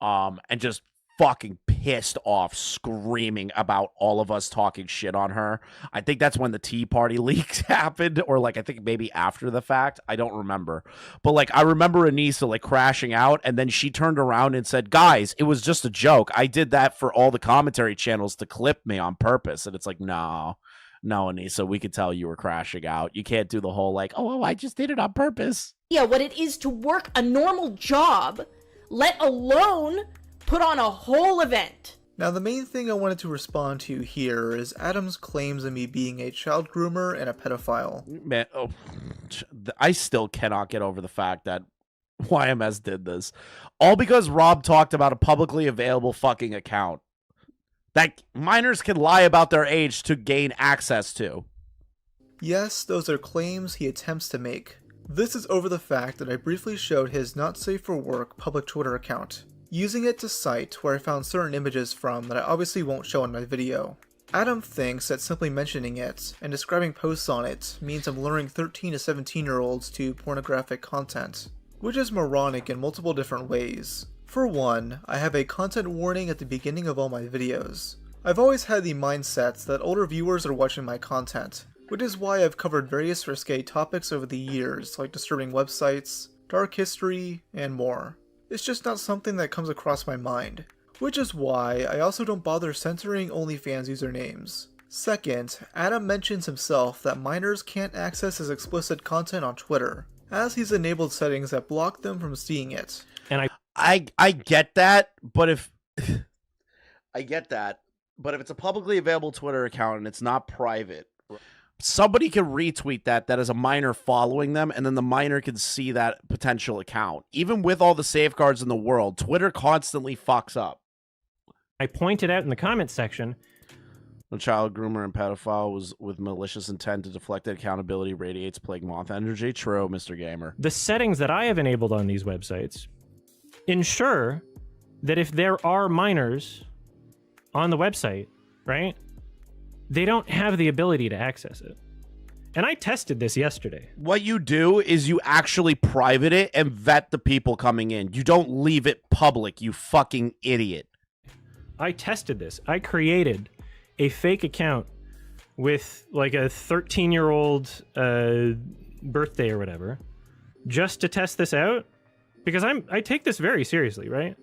And just fucking pissed off, screaming about all of us talking shit on her. I think that's when the Tea Party leaks happened, or like I think maybe after the fact. I don't remember. But like I remember Anissa like crashing out, and then she turned around and said, "Guys, it was just a joke. I did that for all the commentary channels to clip me on purpose." And it's like, no, Anissa, we could tell you were crashing out. You can't do the whole like, oh, I just did it on purpose. Yeah, what it is to work a normal job, let alone put on a whole event. Now, the main thing I wanted to respond to here is Adam's claims of me being a child groomer and a pedophile. Man, I still cannot get over the fact that YMS did this. All because Rob talked about a publicly available fucking account that minors can lie about their age to gain access to. Yes, those are claims he attempts to make. This is over the fact that I briefly showed his not safe for work public Twitter account, using it to cite where I found certain images from that I obviously won't show in my video. Adam thinks that simply mentioning it and describing posts on it means I'm luring 13 to 17-year-olds to pornographic content, which is moronic in multiple different ways. For one, I have a content warning at the beginning of all my videos. I've always had the mindset that older viewers are watching my content, which is why I've covered various risque topics over the years, like disturbing websites, dark history, and more. It's just not something that comes across my mind, which is why I also don't bother censoring OnlyFans usernames. Second, Adam mentions himself that minors can't access his explicit content on Twitter, as he's enabled settings that block them from seeing it. And I get that, but if I get that, but if it's a publicly available Twitter account and it's not private, somebody can retweet that is a minor following them, and then the minor can see that potential account. Even with all the safeguards in the world, Twitter constantly fucks up. I pointed out in the comments section, the child groomer and pedophile was with malicious intent to deflect accountability, radiates plague moth energy. True, Mr. Gamer. the settings that I have enabled on these websites ensure that if there are minors on the website, right, they don't have the ability to access it. And I tested this yesterday. What you do is you actually private it and vet the people coming in. You don't leave it public, you fucking idiot. I tested this. I created a fake account with like a 13-year-old birthday or whatever, just to test this out, because I take this very seriously, right?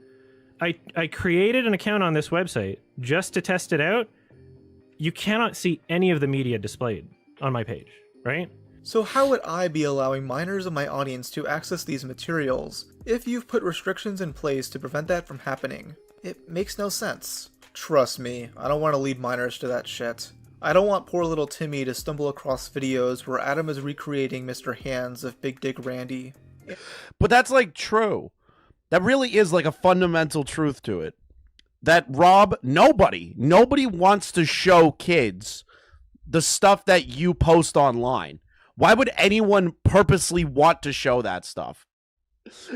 I created an account on this website just to test it out. You cannot see any of the media displayed on my page, right? So how would I be allowing minors in my audience to access these materials if you've put restrictions in place to prevent that from happening? It makes no sense. Trust me, I don't want to lead minors to that shit. I don't want poor little Timmy to stumble across videos where Adam is recreating Mr. Hands of Big Dick Randy. But that's like true. That really is like a fundamental truth to it. That Rob, nobody wants to show kids the stuff that you post online. Why would anyone purposely want to show that stuff?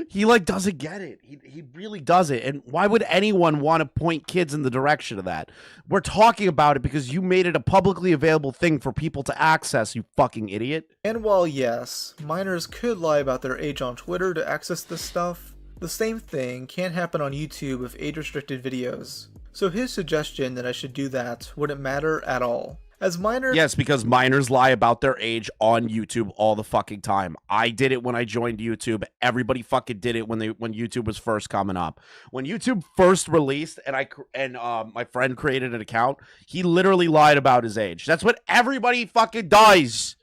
He like doesn't get it. He really doesn't. And why would anyone want to point kids in the direction of that? We're talking about it because you made it a publicly available thing for people to access, you fucking idiot. And while yes, minors could lie about their age on Twitter to access this stuff, the same thing can happen on YouTube with age-restricted videos. So his suggestion that I should do that wouldn't matter at all. As minors... Yes, because minors lie about their age on YouTube all the fucking time. I did it when I joined YouTube. Everybody fucking did it when YouTube was first coming up. When YouTube first released and my friend created an account, he literally lied about his age. That's what everybody fucking does.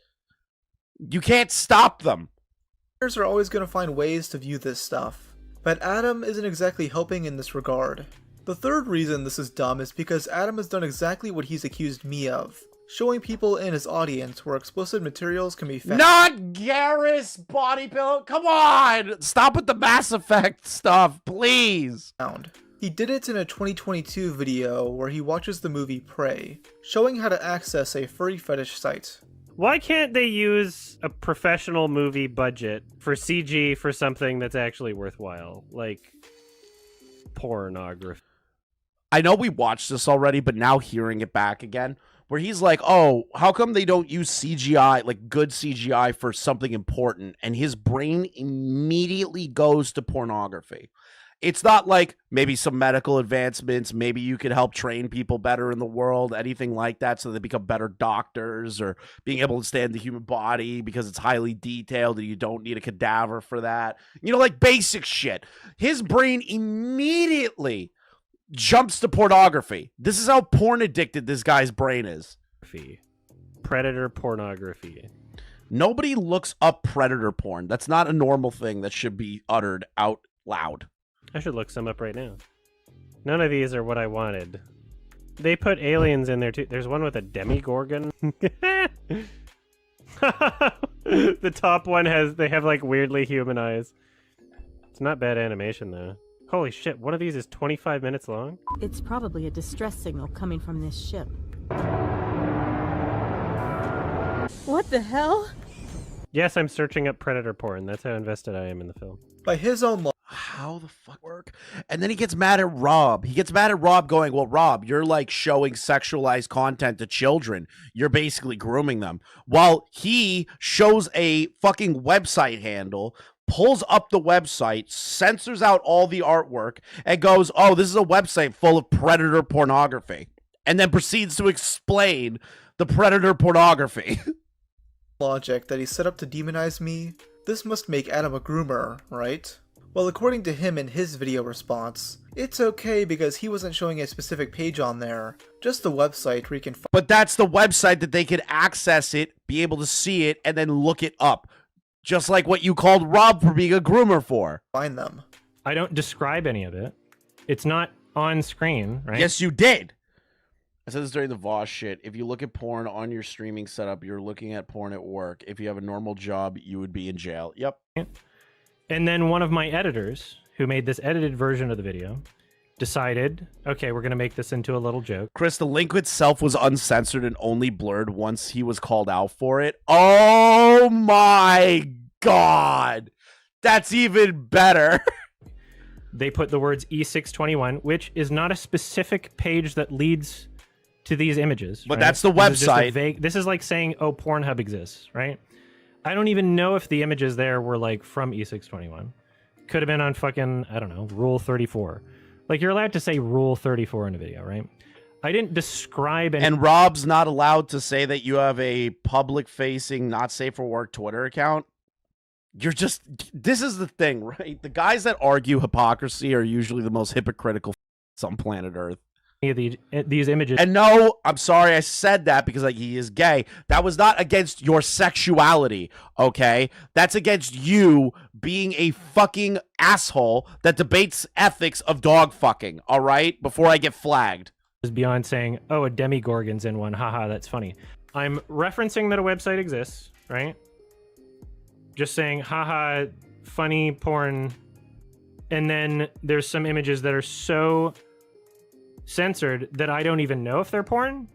You can't stop them. Minors are always going to find ways to view this stuff. But Adam isn't exactly helping in this regard. The third reason this is dumb is because Adam has done exactly what he's accused me of, showing people in his audience where explicit materials can be found. Not Garrus Body Pillow. Come on, stop with the Mass Effect stuff, please. He did it in a 2022 video where he watches the movie Prey, showing how to access a furry fetish site. Why can't they use a professional movie budget for CG for something that's actually worthwhile? Like pornography. I know we watched this already, but now hearing it back again, where he's like, oh, how come they don't use CGI, like good CGI for something important? And his brain immediately goes to pornography. It's not like maybe some medical advancements, maybe you could help train people better in the world, anything like that, so they become better doctors, or being able to stand the human body because it's highly detailed and you don't need a cadaver for that. You know, like basic shit. His brain immediately jumps to pornography. This is how porn addicted this guy's brain is. Predator pornography. Nobody looks up predator porn. That's not a normal thing that should be uttered out loud. I should look some up right now. None of these are what I wanted. They put aliens in there too. There's one with a demigorgon. The top one they have like weirdly human eyes. It's not bad animation though. Holy shit, one of these is 25 minutes long? It's probably a distress signal coming from this ship. What the hell? Yes, I'm searching up predator porn. That's how invested I am in the film. By his own how the fuck work? And then he gets mad at Rob. He gets mad at Rob going, well, Rob, you're like showing sexualized content to children. You're basically grooming them. While he shows a fucking website handle, pulls up the website, censors out all the artwork, and goes, oh, this is a website full of predator pornography. And then proceeds to explain the predator pornography. Logic that he set up to demonize me. This must make Adam a groomer, right? Well, according to him in his video response, it's okay because he wasn't showing a specific page on there, just the website where you can But that's the website that they could access it, be able to see it, and then look it up. Just like what you called Rob for being a groomer for. Find them. I don't describe any of it. It's not on screen, right? Yes, you did. I said this during the Voss shit. If you look at porn on your streaming setup, you're looking at porn at work. If you have a normal job, you would be in jail. Yep. And then one of my editors, who made this edited version of the video, decided, okay, we're going to make this into a little joke. Chris, the link itself was uncensored and only blurred once he was called out for it. Oh my God. That's even better. They put the words E621, which is not a specific page that leads to these images. But right? that's the website. This is like saying, oh, Pornhub exists, right? I don't even know if the images there were like from E621. Could have been on fucking, I don't know, Rule 34. Like, you're allowed to say Rule 34 in a video, right? I didn't describe any... And Rob's not allowed to say that you have a public-facing, not safe for work Twitter account. You're just... This is the thing, right? The guys that argue hypocrisy are usually the most hypocritical on planet Earth. Of these images. And no, I'm sorry I said that because like he is gay. That was not against your sexuality, okay? That's against you being a fucking asshole that debates ethics of dog fucking, all right? Before I get flagged. Is beyond saying, oh, a demigorgon's in one. Haha, that's funny. I'm referencing that a website exists, right? Just saying, haha, funny porn. And then there's some images that are so censored that I don't even know if they're porn.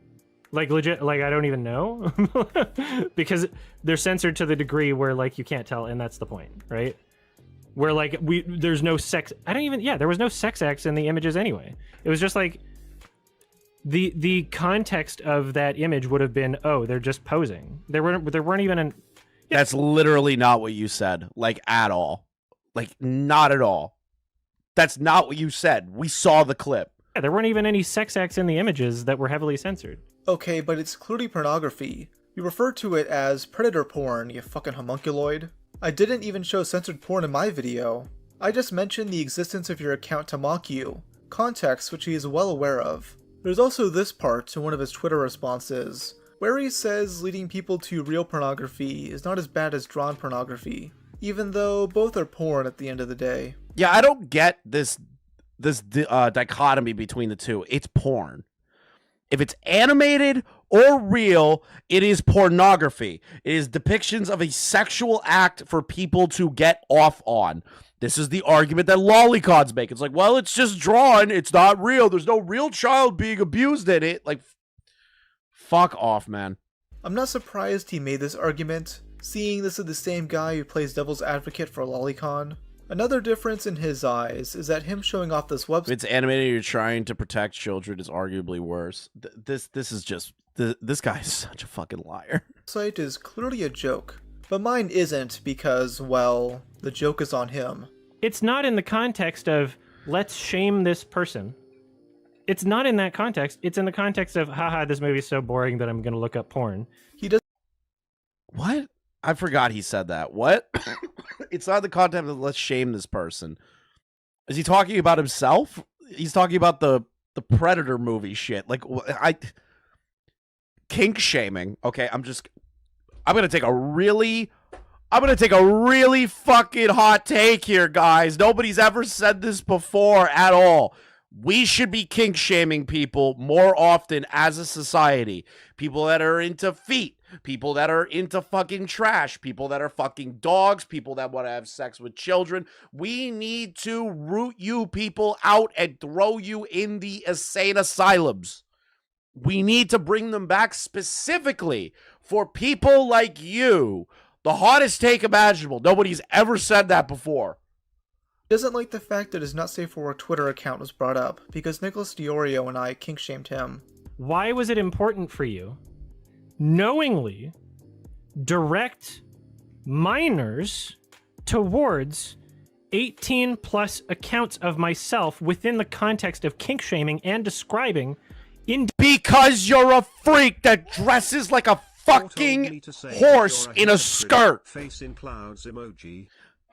Like legit, like I don't even know. Because they're censored to the degree where like you can't tell, and that's the point, right? Where like there's no sex. There was no sex acts in the images anyway. It was just like the context of that image would have been, oh, they're just posing. There weren't even an... That's literally not what you said, like at all. Like not at all. That's not what you said. We saw the clip. Yeah, there weren't even any sex acts in the images that were heavily censored. Okay, but it's clearly pornography. You refer to it as predator porn, you fucking homunculoid. I didn't even show censored porn in my video. I just mentioned the existence of your account to mock you, context which he is well aware of. There's also this part in one of his Twitter responses, where he says leading people to real pornography is not as bad as drawn pornography, even though both are porn at the end of the day. Yeah, I don't get this dichotomy between the two. It's porn. If it's animated or real, it is pornography. It is depictions of a sexual act for people to get off on. This is the argument that lolicons make. It's like, well, it's just drawn. It's not real. There's no real child being abused in it. Like, fuck off, man. I'm not surprised he made this argument, seeing this is the same guy who plays devil's advocate for lolicon. Another difference in his eyes is that him showing off this website. If it's animated, you're trying to protect children is arguably worse. This is just this guy is such a fucking liar. Site is clearly a joke, but mine isn't because, well, the joke is on him. It's not in the context of let's shame this person. It's not in that context. It's in the context of haha, this movie's so boring that I'm gonna look up porn. He does. What? I forgot he said that. What? It's not the content of let's shame this person. Is he talking about himself? He's talking about the Predator movie shit. Like, kink shaming. Okay, I'm gonna take a really fucking hot take here, guys. Nobody's ever said this before at all. We should be kink shaming people more often as a society. People that are into feet, people that are into fucking trash, people that are fucking dogs, people that want to have sex with children. We need to root you people out and throw you in the insane asylums. We need to bring them back specifically for people like you. The hottest take imaginable. Nobody's ever said that before. He doesn't like the fact that his Not Safe for Work Twitter account was brought up because Nicholas Diorio and I kink shamed him. Why was it important for you knowingly direct minors towards 18 plus accounts of myself within the context of kink shaming and describing because you're a freak that dresses like a fucking horse in a skirt. Face in clouds emoji.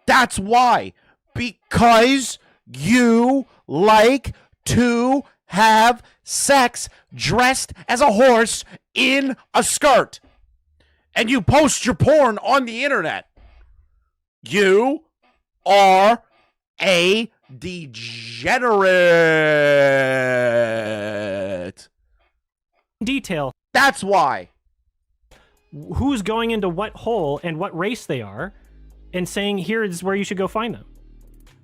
That's why. Because you like to have sex dressed as a horse in a skirt. And you post your porn on the internet. You are a degenerate. Detail. That's why. Who's going into what hole and what race they are and saying here is where you should go find them.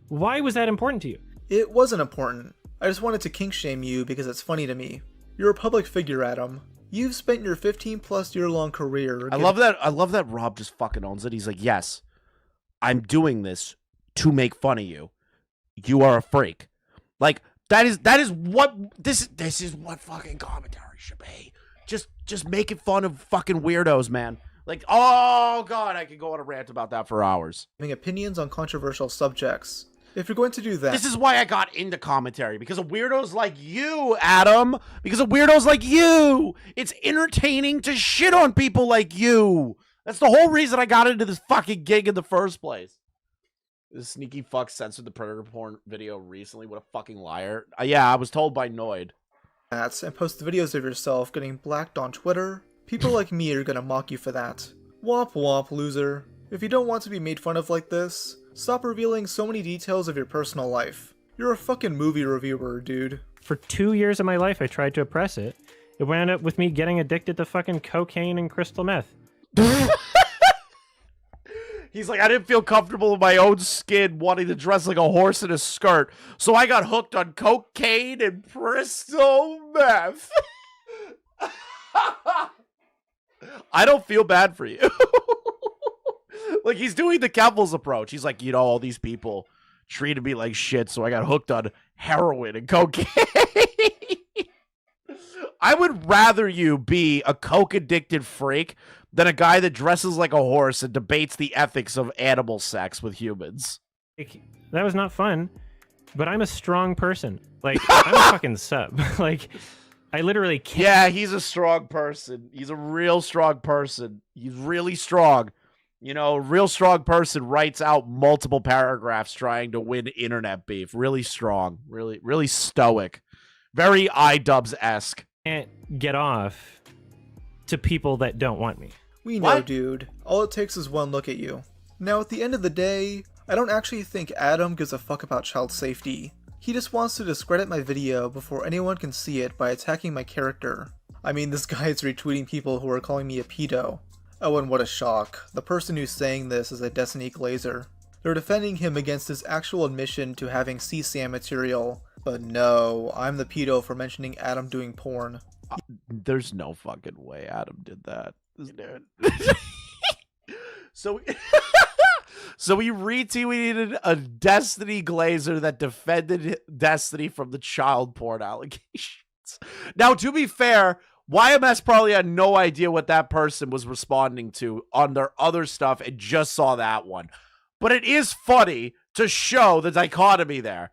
Why was that important to you? It wasn't important. I just wanted to kink shame you because it's funny to me. You're a public figure, Adam. You've spent your 15+ year long career. I love that Rob just fucking owns it. He's like, yes, I'm doing this to make fun of you. You are a freak. Like, that is what this is what fucking commentary should be. Just making fun of fucking weirdos, man. Like, oh god, I could go on a rant about that for hours. Having opinions on controversial subjects. If you're going to do that... This is why I got into commentary. Because of weirdos like you, Adam. Because of weirdos like you. It's entertaining to shit on people like you. That's the whole reason I got into this fucking gig in the first place. This sneaky fuck censored the Predator porn video recently. What a fucking liar. Yeah, I was told by Noid. And post videos of yourself getting blacked on Twitter. People like me are gonna mock you for that. Womp womp, loser. If you don't want to be made fun of like this, stop revealing so many details of your personal life. You're a fucking movie reviewer, dude. For 2 years of my life, I tried to oppress it. It wound up with me getting addicted to fucking cocaine and crystal meth. He's like, I didn't feel comfortable in my own skin wanting to dress like a horse in a skirt, so I got hooked on cocaine and crystal meth. I don't feel bad for you. Like, he's doing the Kevils approach. He's like, you know, all these people treated me like shit, so I got hooked on heroin and cocaine. I would rather you be a coke-addicted freak than a guy that dresses like a horse and debates the ethics of animal sex with humans. That was not fun, but I'm a strong person. Like, I'm a fucking sub. Like, I literally can't. Yeah, he's a strong person. He's a real strong person. He's really strong. You know, a real strong person writes out multiple paragraphs trying to win internet beef. Really strong. Really stoic. Very iDubbbz-esque. Can't get off to people that don't want me. We know, dude. All it takes is one look at you. Now, at the end of the day, I don't actually think Adam gives a fuck about child safety. He just wants to discredit my video before anyone can see it by attacking my character. I mean, this guy is retweeting people who are calling me a pedo. Oh, and what a shock. The person who's saying this is a Destiny Glazer. They're defending him against his actual admission to having CSAM material. But no, I'm the pedo for mentioning Adam doing porn. There's no fucking way Adam did that. Dude. So we retweeted a Destiny Glazer that defended Destiny from the child porn allegations. Now, to be fair, YMS probably had no idea what that person was responding to on their other stuff and just saw that one. But it is funny to show the dichotomy there.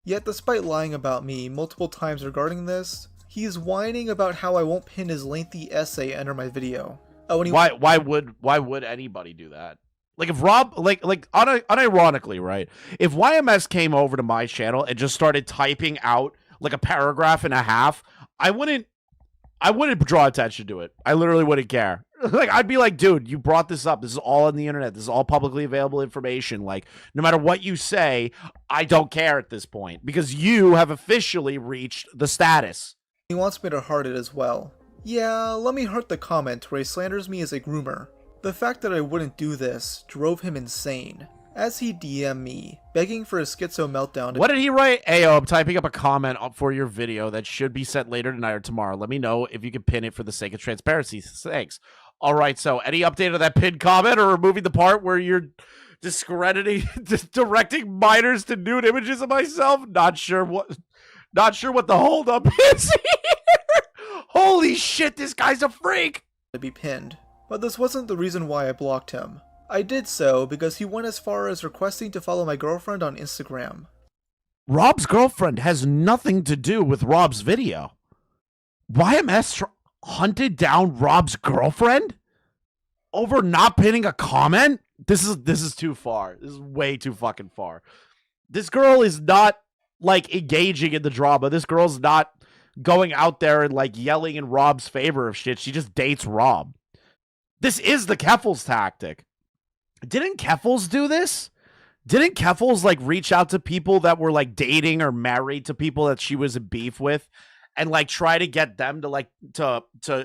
Yet despite lying about me multiple times regarding this, he's whining about how I won't pin his lengthy essay under my video. Oh, and why would anybody do that? Like if Rob, unironically, right? If YMS came over to my channel and just started typing out like a paragraph and a half, I wouldn't draw attention to it. I literally wouldn't care. Like, I'd be like, dude, you brought this up. This is all on the internet. This is all publicly available information. Like, no matter what you say, I don't care at this point because you have officially reached the status. He wants me to heart it as well. Yeah, let me heart the comment where he slanders me as a groomer. The fact that I wouldn't do this drove him insane, as he DM'd me, begging for a schizo meltdown. What did he write? Ayo, I'm typing up a comment for your video that should be sent later tonight or tomorrow. Let me know if you can pin it for the sake of transparency. Thanks. All right, so any update on that pinned comment or removing the part where you're discrediting, directing minors to nude images of myself? Not sure what the holdup is here. Holy shit, this guy's a freak. To be pinned. But this wasn't the reason why I blocked him. I did so because he went as far as requesting to follow my girlfriend on Instagram. Rob's girlfriend has nothing to do with Rob's video. YMS hunted down Rob's girlfriend over not pinning a comment? This is too far. This is way too fucking far. This girl is not like engaging in the drama. This girl's not going out there and like yelling in Rob's favor of shit. She just dates Rob. This is the Keffels tactic. Didn't Keffels do this? Didn't Keffels like reach out to people that were like dating or married to people that she was in beef with and like try to get them to like to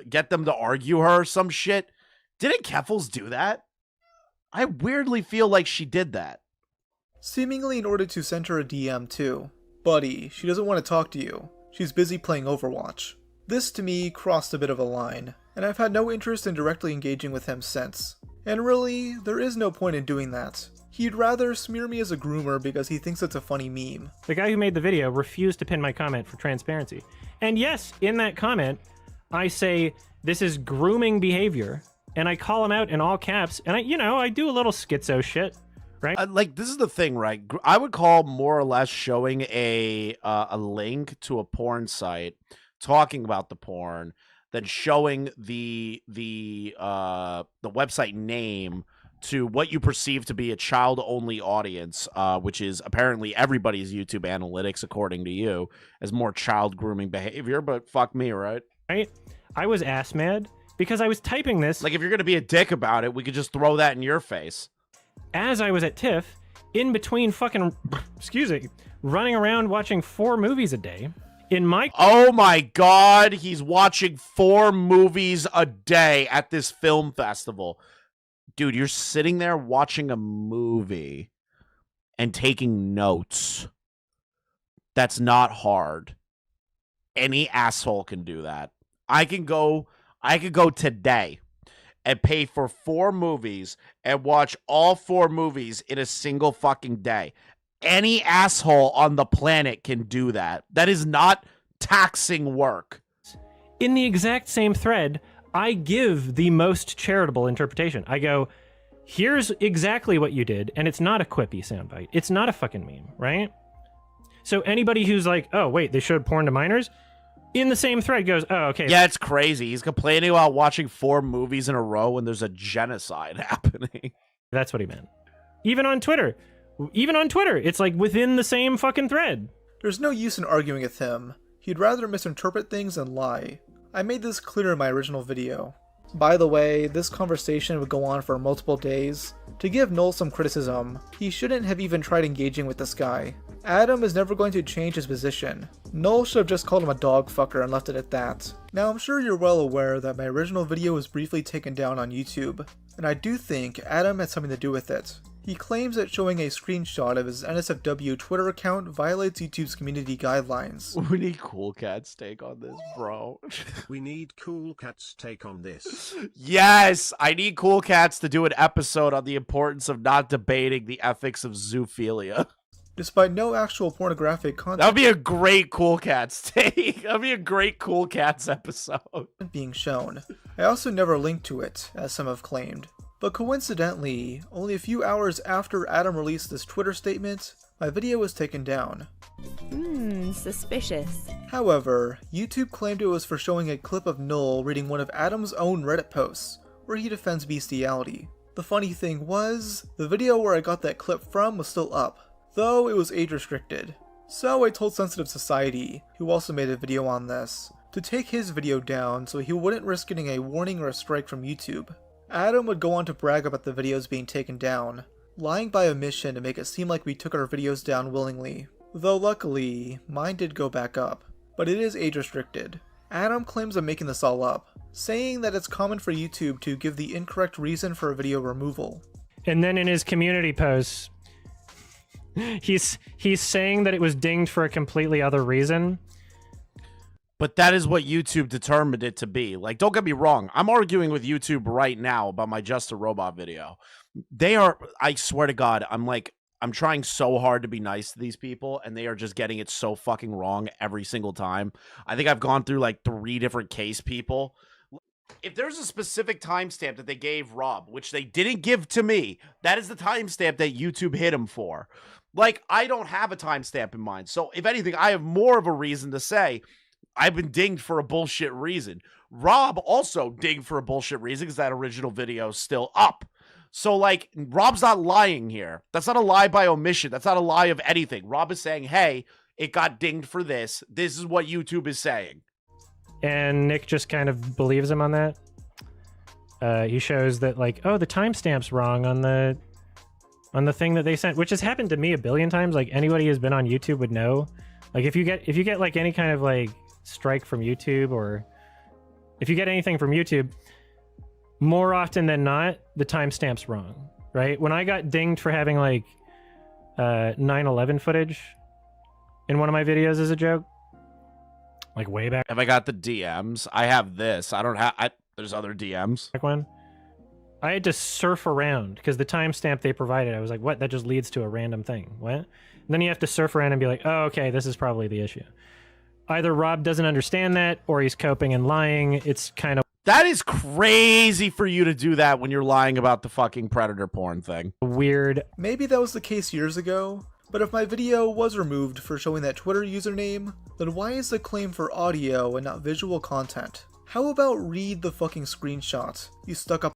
get them to argue her or some shit? Didn't Keffels do that? I weirdly feel like she did that. Seemingly in order to send her a DM too. Buddy, she doesn't want to talk to you. She's busy playing Overwatch. This to me crossed a bit of a line, and I've had no interest in directly engaging with him since. And really, there is no point in doing that. He'd rather smear me as a groomer because he thinks it's a funny meme. The guy who made the video refused to pin my comment for transparency. And yes, in that comment, I say, this is grooming behavior, and I call him out in all caps, and I do a little schizo shit, right? Like, this is the thing, right? I would call more or less showing a link to a porn site, talking about the porn, than showing the website name to what you perceive to be a child-only audience, which is apparently everybody's YouTube analytics, according to you, as more child grooming behavior. But fuck me, right? Right? I was ass mad because I was typing this. Like, if you're gonna be a dick about it, we could just throw that in your face. As I was at TIFF, in between fucking, running around watching 4 movies a day. Oh my god, he's watching 4 movies a day at this film festival. Dude, you're sitting there watching a movie and taking notes. That's not hard. Any asshole can do that. I could go today and pay for 4 movies and watch all 4 movies in a single fucking day. Any asshole on the planet can do that. That is not taxing work. In the exact same thread, I give the most charitable interpretation. I go, here's exactly what you did, and it's not a quippy soundbite. It's not a fucking meme, right? So anybody who's like, oh, wait, they showed porn to minors? In the same thread goes, oh, okay. Yeah, it's crazy. He's complaining about watching 4 movies in a row when there's a genocide happening. That's what he meant. Even on Twitter, it's like within the same fucking thread. There's no use in arguing with him. He'd rather misinterpret things than lie. I made this clear in my original video. By the way, this conversation would go on for multiple days. To give Noel some criticism, he shouldn't have even tried engaging with this guy. Adam is never going to change his position. Noel should have just called him a dog fucker and left it at that. Now I'm sure you're well aware that my original video was briefly taken down on YouTube, and I do think Adam had something to do with it. He claims that showing a screenshot of his NSFW Twitter account violates YouTube's community guidelines. We need Cool Cat's take on this, bro. We need Cool Cat's take on this. Yes, I need Cool Cats to do an episode on the importance of not debating the ethics of zoophilia. Despite no actual pornographic content That would be a great Cool Cats take. That would be a great Cool Cats episode. being shown, I also never linked to it, as some have claimed. But coincidentally, only a few hours after Adam released this Twitter statement, my video was taken down. Suspicious. However, YouTube claimed it was for showing a clip of Null reading one of Adam's own Reddit posts, where he defends bestiality. The funny thing was, the video where I got that clip from was still up, though it was age restricted. So I told Sensitive Society, who also made a video on this, to take his video down so he wouldn't risk getting a warning or a strike from YouTube. Adam would go on to brag about the videos being taken down, lying by omission to make it seem like we took our videos down willingly. Though luckily, mine did go back up, but it is age restricted. Adam claims I'm making this all up, saying that it's common for YouTube to give the incorrect reason for a video removal. And then in his community posts, he's saying that it was dinged for a completely other reason. But that is what YouTube determined it to be. Like, don't get me wrong. I'm arguing with YouTube right now about my Just a Robot video. They are, I swear to God, I'm trying so hard to be nice to these people, and they are just getting it so fucking wrong every single time. I think I've gone through like 3 different case people. If there's a specific timestamp that they gave Rob, which they didn't give to me, that is the timestamp that YouTube hit him for. Like, I don't have a timestamp in mind. So if anything, I have more of a reason to say I've been dinged for a bullshit reason. Rob also dinged for a bullshit reason because that original video is still up. So, like, Rob's not lying here. That's not a lie by omission. That's not a lie of anything. Rob is saying, hey, it got dinged for this. This is what YouTube is saying. And Nick just kind of believes him on that. He shows that, like, oh, the timestamp's wrong on the thing that they sent, which has happened to me a billion times. Like, anybody who's been on YouTube would know. Like, if you get like any kind of like strike from YouTube, or if you get anything from YouTube, more often than not, the timestamp's wrong, right? When I got dinged for having like 9/11 footage in one of my videos as a joke, like way back. Have I got the DMs? I have this. I don't have. There's other DMs. Back when I had to surf around because the timestamp they provided, I was like, what? That just leads to a random thing. What? And then you have to surf around and be like, oh, okay, this is probably the issue. Either Rob doesn't understand that, or he's coping and lying. It's kind of That is crazy for you to do that when you're lying about the fucking predator porn thing. Weird. Maybe that was the case years ago, but if my video was removed for showing that Twitter username, then why is the claim for audio and not visual content? How about read the fucking screenshot, you stuck up?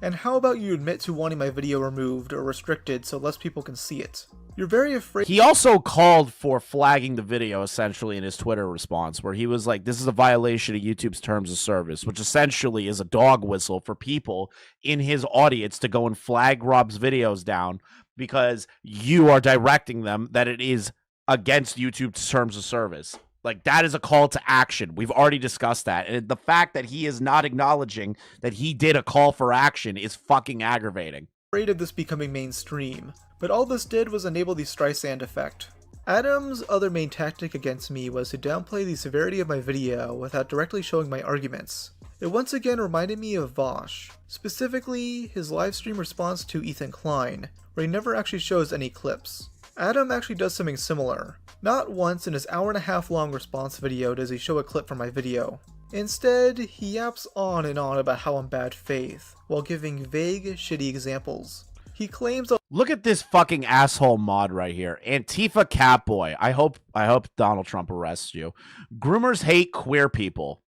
And how about you admit to wanting my video removed or restricted so less people can see it? You're very afraid. He also called for flagging the video, essentially, in his Twitter response, where he was like, this is a violation of YouTube's terms of service, which essentially is a dog whistle for people in his audience to go and flag Rob's videos down because you are directing them that it is against YouTube's terms of service. Like, that is a call to action. We've already discussed that. And the fact that he is not acknowledging that he did a call for action is fucking aggravating. Afraid of this becoming mainstream, but all this did was enable the Streisand effect. Adam's other main tactic against me was to downplay the severity of my video without directly showing my arguments. It once again reminded me of Vosh, specifically his livestream response to Ethan Klein, where he never actually shows any clips. Adam actually does something similar. Not once in his hour-and-a-half long response video does he show a clip from my video. Instead, he yaps on and on about how I'm bad faith, while giving vague, shitty examples. He claims Look at this fucking asshole mod right here. Antifa Catboy. I hope Donald Trump arrests you. Groomers hate queer people.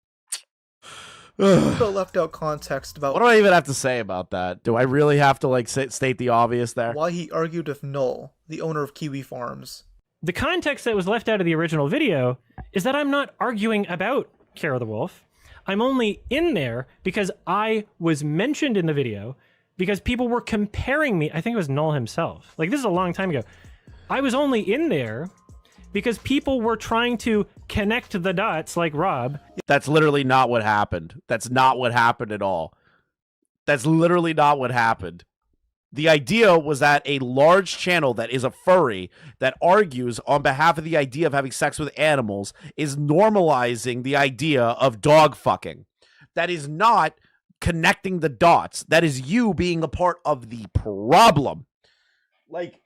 left out context about what do I even have to say about that? Do I really have to like state the obvious there? Why he argued with Null, the owner of Kiwi Farms. The context that was left out of the original video is that I'm not arguing about Kara the Wolf. I'm only in there because I was mentioned in the video because people were comparing me. I think it was Null himself. Like, this is a long time ago. I was only in there because people were trying to connect the dots like Rob. That's literally not what happened. That's not what happened at all. That's literally not what happened. The idea was that a large channel that is a furry that argues on behalf of the idea of having sex with animals is normalizing the idea of dog fucking. That is not connecting the dots. That is you being a part of the problem. Like,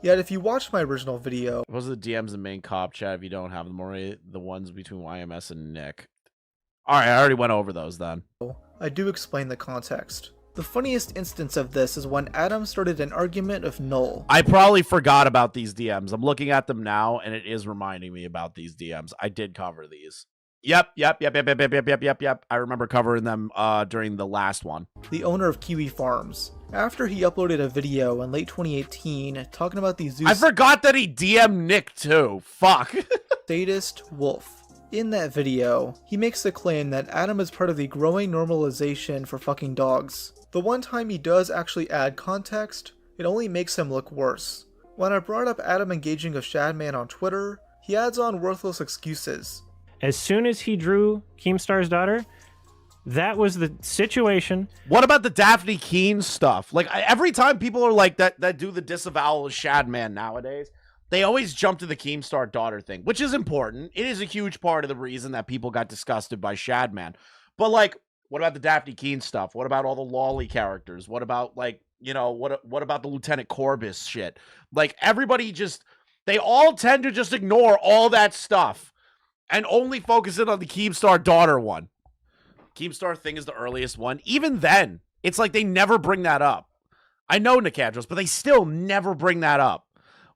Yet if you watch my original video, those are the DMs in main cop chat if you don't have them already, the ones between YMS and Nick. All right, I already went over those then. I do explain the context. The funniest instance of this is when Adam started an argument of Null. I probably forgot about these DMs. I'm looking at them now, and it is reminding me about these DMs. I did cover these. Yep. I remember covering them during the last one. The owner of Kiwi Farms. After he uploaded a video in late 2018 talking about the zoo. I forgot that he DM'd Nick too. Fuck. Sadist wolf. In that video, he makes the claim that Adam is part of the growing normalization for fucking dogs. The one time he does actually add context, it only makes him look worse. When I brought up Adam engaging with Shadman on Twitter, he adds on worthless excuses. As soon as he drew Keemstar's daughter, that was the situation. What about the Daphne Keene stuff? Like, every time people are like that do the disavowal of Shadman nowadays, they always jump to the Keemstar daughter thing, which is important. It is a huge part of the reason that people got disgusted by Shadman. But, like, what about the Daphne Keene stuff? What about all the Lolly characters? What about, like, you know, what about the Lieutenant Corbus shit? Like, everybody just, they all tend to just ignore all that stuff and only focus in on the Keemstar daughter one. Keemstar thing is the earliest one. Even then, it's like they never bring that up. I know Nicandros, but they still never bring that up.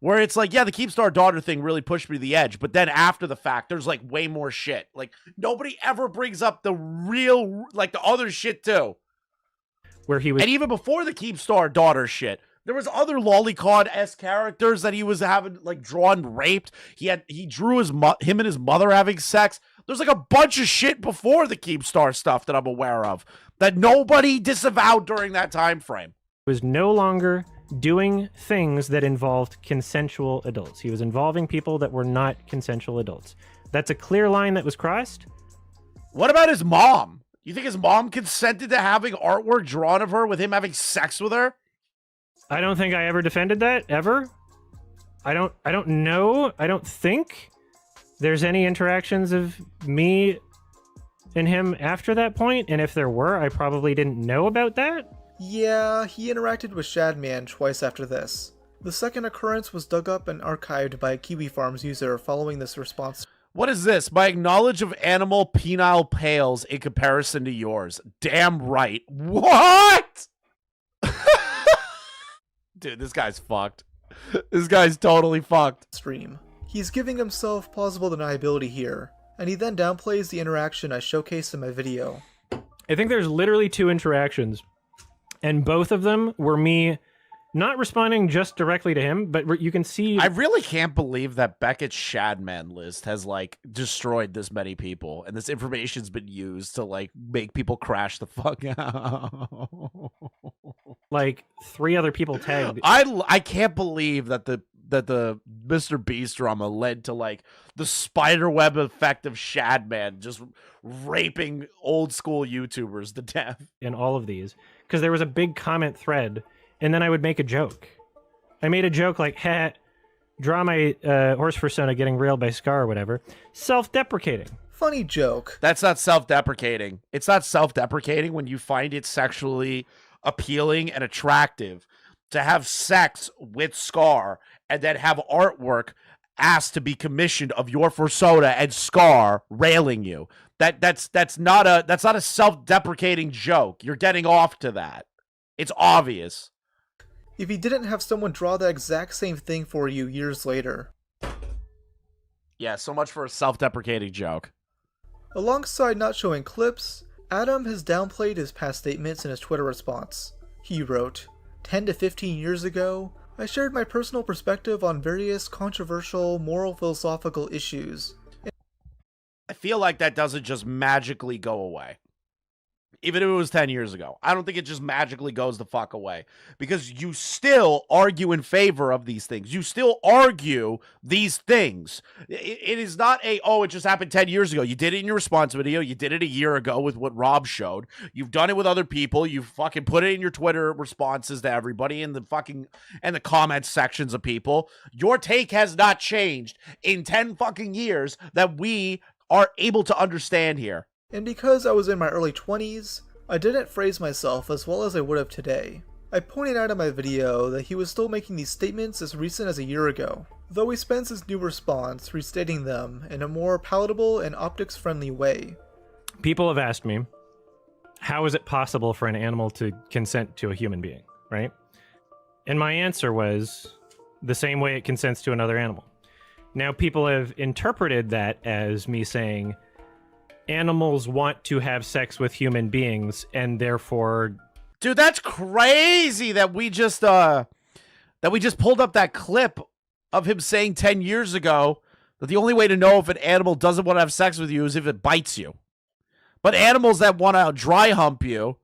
Where it's like, yeah, the Keemstar daughter thing really pushed me to the edge, but then after the fact, there's like way more shit. Like, nobody ever brings up the real, like, the other shit too. Where he was, and even before the Keemstar daughter shit, there was other lolicon-esque characters that he was having, like, drawn raped. He drew him and his mother having sex. There's like a bunch of shit before the Keemstar stuff that I'm aware of that nobody disavowed during that time frame. Was no longer doing things that involved consensual adults. He was involving people that were not consensual adults. That's a clear line that was crossed. What about his mom? You think his mom consented to having artwork drawn of her with him having sex with her? I don't think I ever defended that, ever. I don't know. I don't think there's any interactions of me and him after that point, and if there were, I probably didn't know about that. Yeah, he interacted with Shadman twice after this. The second occurrence was dug up and archived by a Kiwi Farms user following this response. What is this? My knowledge of animal penile pales in comparison to yours. Damn right. What? Dude, this guy's fucked. This guy's totally fucked. Stream. He's giving himself plausible deniability here, and he then downplays the interaction I showcased in my video. I think there's literally two interactions, and both of them were me not responding just directly to him, but you can see... I really can't believe that Beckett's Shadman list has, like, destroyed this many people, and this information's been used to, like, make people crash the fuck out. Like, 3 other people tagged. I can't believe that the Mr. Beast drama led to, like, the spiderweb effect of Shadman just raping old school YouTubers to death. In all of these. Because there was a big comment thread, and then I would make a joke. I made a joke like, "Heh, draw my horse persona getting railed by Scar," or whatever. Self-deprecating. Funny joke. That's not self-deprecating. It's not self-deprecating when you find it sexually appealing and attractive to have sex with Scar and then have artwork asked to be commissioned of your persona and Scar railing you. That's not a self-deprecating joke. You're getting off to that. It's obvious. If he didn't have someone draw the exact same thing for you years later. Yeah, so much for a self-deprecating joke. Alongside not showing clips, Adam has downplayed his past statements in his Twitter response. He wrote, 10 to 15 years ago, I shared my personal perspective on various controversial moral philosophical issues. I feel like that doesn't just magically go away. Even if it was 10 years ago. I don't think it just magically goes the fuck away because you still argue in favor of these things. You still argue these things. It is not it just happened 10 years ago. You did it in your response video. You did it a year ago with what Rob showed. You've done it with other people. You fucking put it in your Twitter responses to everybody in the comments sections of people. Your take has not changed in 10 fucking years that we are able to understand here. And because I was in my early 20s, I didn't phrase myself as well as I would have today. I pointed out in my video that he was still making these statements as recent as a year ago, though he spends his new response restating them in a more palatable and optics-friendly way. People have asked me, how is it possible for an animal to consent to a human being, right? And my answer was the same way it consents to another animal. Now, people have interpreted that as me saying, animals want to have sex with human beings, and therefore... Dude, that's crazy that we just pulled up that clip of him saying 10 years ago that the only way to know if an animal doesn't want to have sex with you is if it bites you. But animals that want to dry hump you,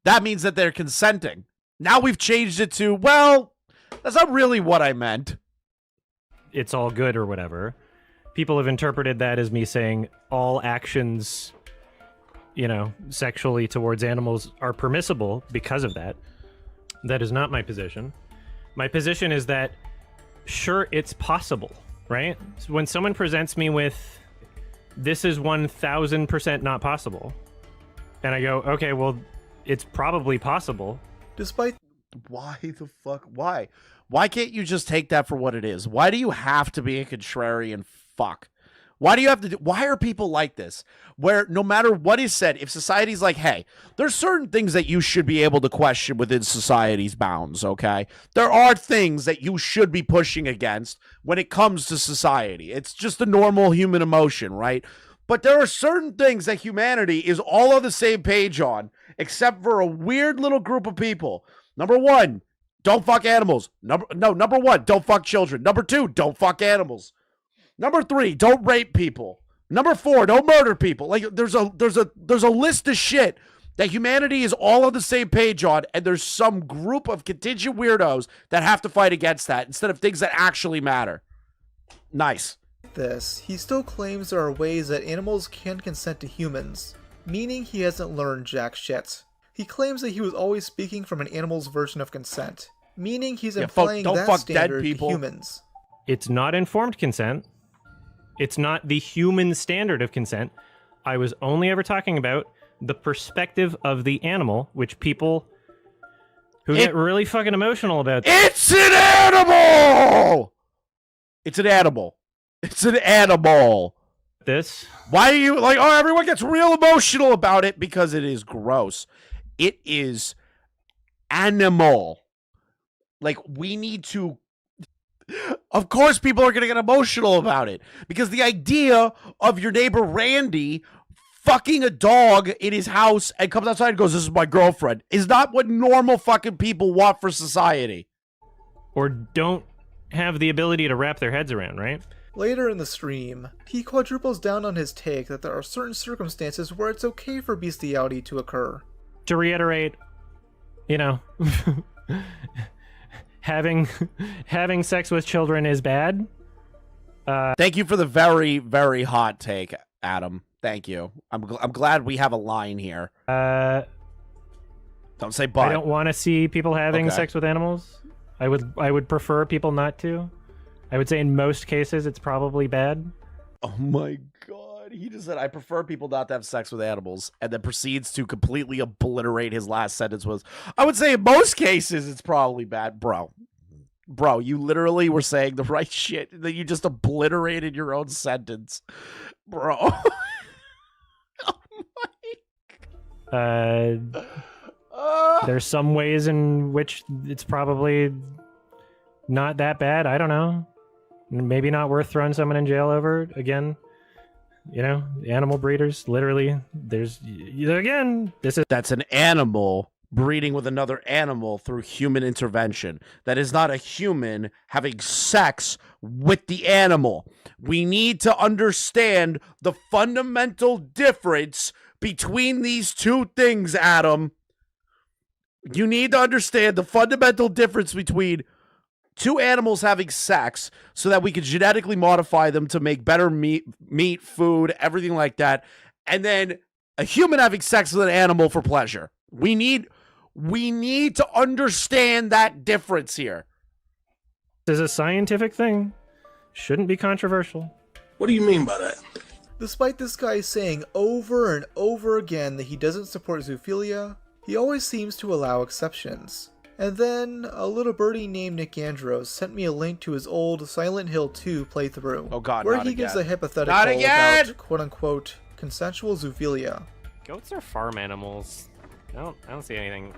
that means that they're consenting. Now we've changed it to, well, that's not really what I meant. It's all good or whatever. People have interpreted that as me saying all actions, sexually towards animals are permissible because of that. That is not my position. My position is that, sure, it's possible, right? So when someone presents me with, this is 1000% not possible, and I go, okay, well, it's probably possible. Despite... Why the fuck? Why? Why can't you just take that for what it is? Why do you have to be a contrarian fuck? Why do you have to why are people like this? Where no matter what is said, if society's like, hey, there's certain things that you should be able to question within society's bounds, okay? There are things that you should be pushing against when it comes to society. It's just a normal human emotion, right? But there are certain things that humanity is all on the same page on, except for a weird little group of people. Number one, don't fuck animals. Number one, don't fuck children. Number two, don't fuck animals. Number three, don't rape people. Number four, don't murder people. Like there's a list of shit that humanity is all on the same page on, and there's some group of contingent weirdos that have to fight against that instead of things that actually matter. Nice. He still claims there are ways that animals can consent to humans, meaning he hasn't learned jack shit. He claims that he was always speaking from an animal's version of consent, meaning he's implying that standard to humans. It's not informed consent. It's not the human standard of consent. I was only ever talking about the perspective of the animal, which people who get really fucking emotional about. It's an animal! It's an animal. It's an animal. Why are you like, oh, everyone gets real emotional about it? Because it is gross. It is animal. Like, we need to... Of course people are going to get emotional about it. Because the idea of your neighbor Randy fucking a dog in his house and comes outside and goes, this is my girlfriend, is not what normal fucking people want for society. Or don't have the ability to wrap their heads around, right? Later in the stream, he quadruples down on his take that there are certain circumstances where it's okay for bestiality to occur. To reiterate, having sex with children is bad. Thank you for the very, very hot take, Adam. Thank you. I'm glad we have a line here. Don't say but. I don't want to see people having sex with animals. I would prefer people not to. I would say in most cases it's probably bad. Oh my god. He just said, I prefer people not to have sex with animals, and then proceeds to completely obliterate his last sentence was, I would say in most cases it's probably bad. Bro, you literally were saying the right shit, that you just obliterated your own sentence. Bro. Oh my god. There's some ways in which it's probably not that bad. I don't know. Maybe not worth throwing someone in jail over it. Again, animal breeders, literally, that's an animal breeding with another animal through human intervention. That is not a human having sex with the animal. We need to understand the fundamental difference between these two things, Adam. You need to understand the fundamental difference between two animals having sex so that we can genetically modify them to make better meat, food, everything like that, and then a human having sex with an animal for pleasure. We need to understand that difference here. This is a scientific thing. Shouldn't be controversial. What do you mean by that? Despite this guy saying over and over again that he doesn't support zoophilia, he always seems to allow exceptions. And then, a little birdie named Nick Andros sent me a link to his old Silent Hill 2 playthrough, oh God, where he gives a hypothetical about quote-unquote consensual zoophilia. Goats are farm animals. I don't see anything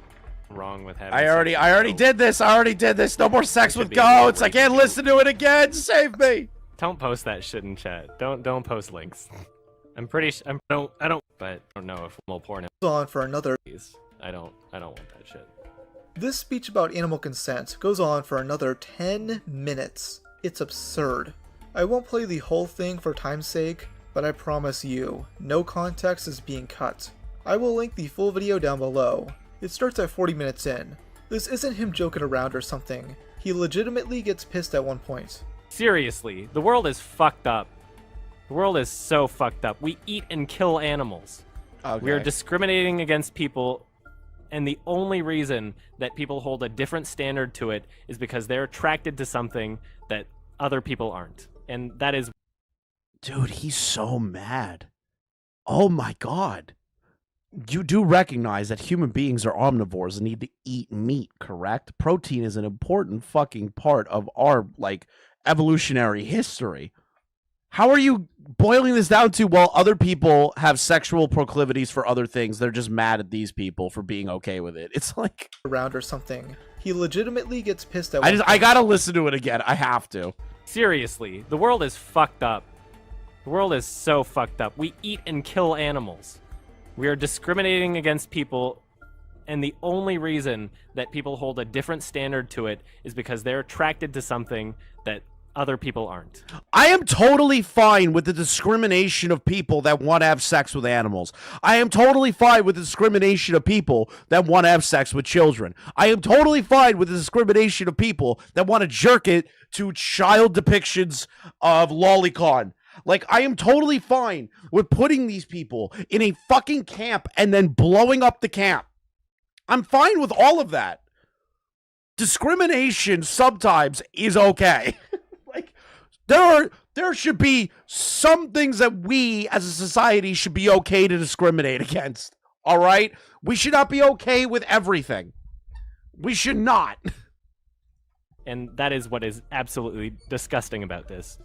wrong with having I already did this. No more sex with goats. I can't listen to it again. Save me. Don't post that shit in chat. Don't post links. I'm pretty I don't know if mole porn Goes on for another. I don't want that shit. This speech about animal consent goes on for another 10 minutes. It's absurd. I won't play the whole thing for time's sake, but I promise you, no context is being cut. I will link the full video down below. It starts at 40 minutes in. This isn't him joking around or something. He legitimately gets pissed at one point. Seriously, the world is fucked up. The world is so fucked up. We eat and kill animals. Okay. We are discriminating against people, and the only reason that people hold a different standard to it is because they're attracted to something that other people aren't. And that is... Dude, he's so mad. Oh my God. You do recognize that human beings are omnivores and need to eat meat, correct? Protein is an important fucking part of our, evolutionary history. How are you boiling this down to, well, other people have sexual proclivities for other things. They're just mad at these people for being okay with it. It's like... around or something. He legitimately gets pissed at I gotta listen to it again. I have to. Seriously, the world is fucked up. The world is so fucked up. We eat and kill animals. We are discriminating against people, and the only reason that people hold a different standard to it is because they're attracted to something that other people aren't. I am totally fine with the discrimination of people that want to have sex with animals. I am totally fine with the discrimination of people that want to have sex with children. I am totally fine with the discrimination of people that want to jerk it to child depictions of lolicon. I am totally fine with putting these people in a fucking camp and then blowing up the camp. I'm fine with all of that. Discrimination sometimes is okay. There should be some things that we as a society should be okay to discriminate against. All right? We should not be okay with everything. We should not. And that is what is absolutely disgusting about this.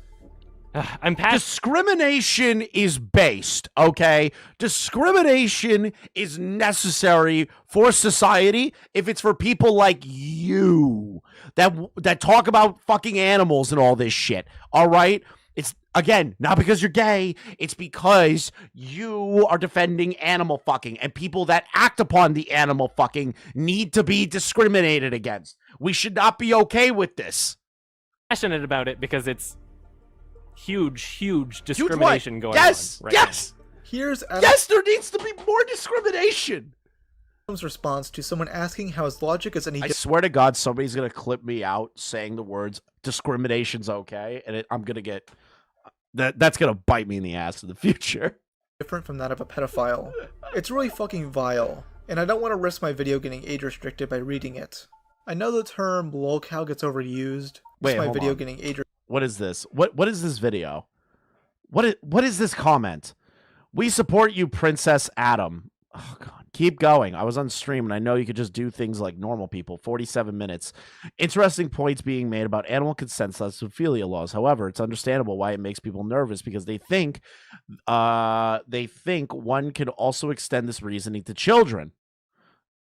I'm past. Discrimination is based, okay? Discrimination is necessary for society if it's for people like you that talk about fucking animals and all this shit, all right? It's, again, not because you're gay. It's because you are defending animal fucking, and people that act upon the animal fucking need to be discriminated against. We should not be okay with this. Passionate about it because it's huge discrimination going on. Right yes. now. Here's yes, there needs to be more discrimination. Adam's response to someone asking how his logic is any. I swear to God, somebody's gonna clip me out saying the words "discrimination's okay," and I'm gonna get that's gonna bite me in the ass in the future. Different from that of a pedophile. It's really fucking vile, and I don't want to risk my video getting age restricted by reading it. I know the term lolcow gets overused. Wait, my hold video on. getting age. What is this? What is this video? What is this comment? We support you, Princess Adam. Oh God, keep going. I was on stream and I know you could just do things like normal people. 47 minutes. Interesting points being made about animal consent / zoophilia laws. However, it's understandable why it makes people nervous because they think one can also extend this reasoning to children.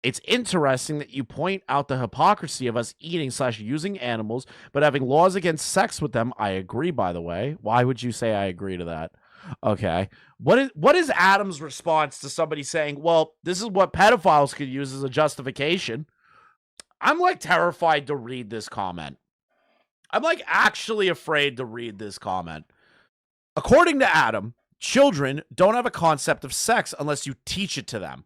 It's interesting that you point out the hypocrisy of us eating / using animals, but having laws against sex with them. I agree, by the way. Why would you say I agree to that? Okay. What is Adam's response to somebody saying, well, this is what pedophiles could use as a justification? I'm terrified to read this comment. I'm actually afraid to read this comment. According to Adam, Children don't have a concept of sex unless you teach it to them.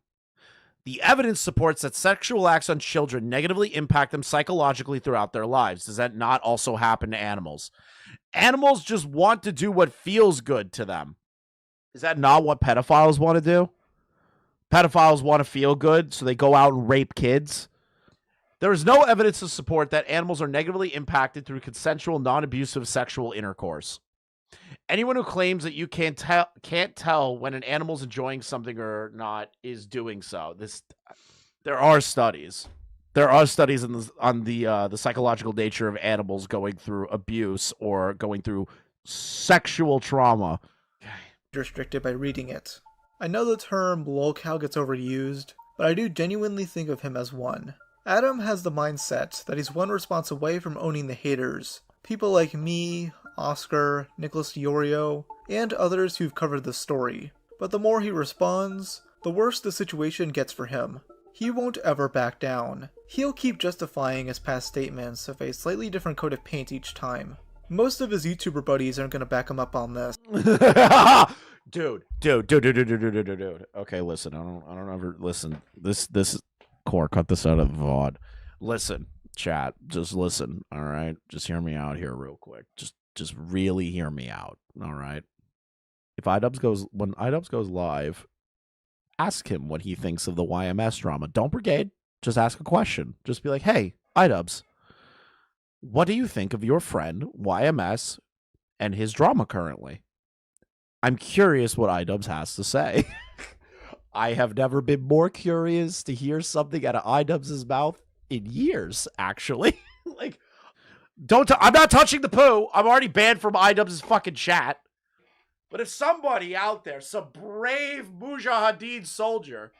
The evidence supports that sexual acts on children negatively impact them psychologically throughout their lives. Does that not also happen to animals? Animals just want to do what feels good to them. Is that not what pedophiles want to do? Pedophiles want to feel good, so they go out and rape kids. There is no evidence to support that animals are negatively impacted through consensual, non-abusive sexual intercourse. Anyone who claims that you can't tell when an animal's enjoying something or not is doing so. There are studies. There are studies on the psychological nature of animals going through abuse or going through sexual trauma. Restricted by reading it. I know the term lolcow gets overused, but I do genuinely think of him as one. Adam has the mindset that he's one response away from owning the haters. People like me, Oscar, Nicholas Diorio, and others who've covered the story. But the more he responds, the worse the situation gets for him. He won't ever back down. He'll keep justifying his past statements of a slightly different coat of paint each time. Most of his YouTuber buddies aren't gonna back him up on this. Dude. Okay, listen, I don't ever listen. This core, cut this out of the VOD. Listen, chat, just listen, all right? Just hear me out here real quick. Just really hear me out, all right? When iDubbbz goes live, ask him what he thinks of the YMS drama. Don't brigade, just ask a question. Just be like, hey, iDubbbz, what do you think of your friend YMS and his drama currently? I'm curious what iDubbbz has to say. I have never been more curious to hear something out of iDubbbz's mouth in years, actually. Like, I'm not touching the poo. I'm already banned from iDubbbz's fucking chat. But if somebody out there, some brave Mujahideen soldier,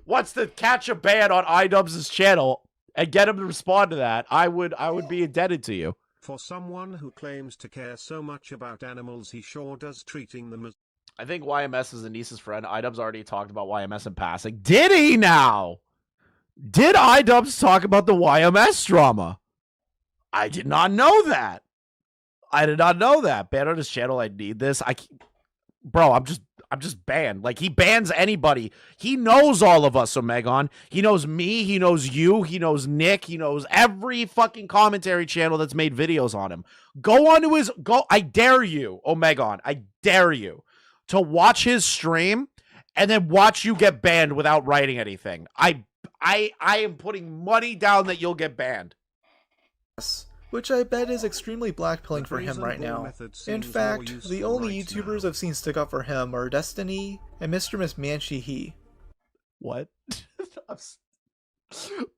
wants to catch a ban on iDubbbz's channel and get him to respond to that, I would be indebted to you. For someone who claims to care so much about animals, he sure does, treating them as... I think YMS is Anissa's friend. iDubbbz already talked about YMS in passing. Did he now? Did iDubbbz talk about the YMS drama? I did not know that. I did not know that. Ban on his channel. I need this. Bro, I'm just banned. Like, he bans anybody. He knows all of us, Omegon. He knows me. He knows you. He knows Nick. He knows every fucking commentary channel that's made videos on him. I dare you, Omegon. I dare you to watch his stream and then watch you get banned without writing anything. I am putting money down that you'll get banned. Which I bet is extremely blackpilling for him right now. In fact, the only YouTubers I've seen stick up for him are Destiny and Mr. Miss Manchi He. What?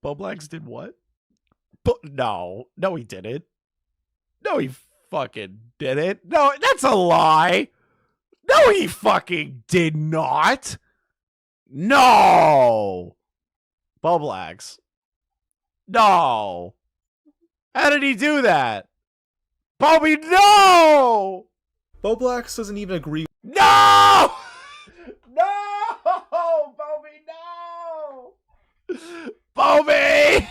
Boblax did what? No, he didn't. No, he fucking didn't. No, that's a lie. No, he fucking did not. No. Boblax. No. How did he do that? Bobby, no! Boblax doesn't even agree. No! No! Bobby, no! Bobby!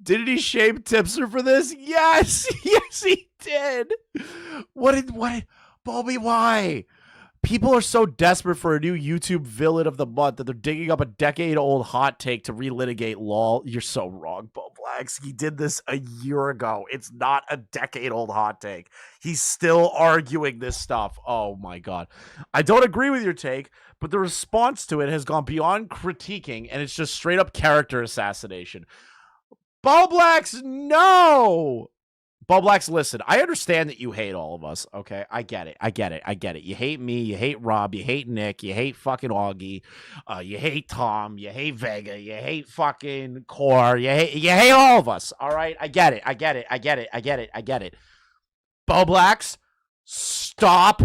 Didn't he shame Tipster for this? Yes! Yes, he did! Bobby, why? People are so desperate for a new YouTube villain of the month that they're digging up a decade-old hot take to relitigate LOL. You're so wrong, Boblax. He did this a year ago. It's not a decade-old hot take. He's still arguing this stuff. Oh, my God. I don't agree with your take, but the response to it has gone beyond critiquing, and it's just straight-up character assassination. Boblax, no! Boblax, listen, I understand that you hate all of us, okay? I get it. You hate me, you hate Rob, you hate Nick, you hate fucking Augie, you hate Tom, you hate Vega, you hate fucking Core, you hate all of us, all right? I get it. Boblax, stop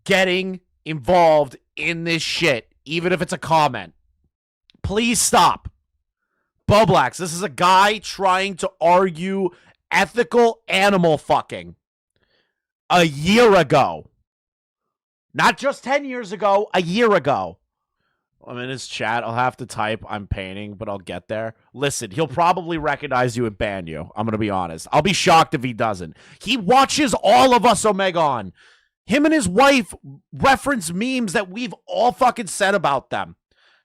getting involved in this shit, even if it's a comment. Please stop. Boblax, this is a guy trying to argue ethical animal fucking a year ago. Not just 10 years ago, a year ago. I'm in his chat. I'll have to type I'm painting, but I'll get there. Listen, he'll probably recognize you and ban you. I'm going to be honest. I'll be shocked if he doesn't. He watches all of us, Omegon. Him and his wife reference memes that we've all fucking said about them.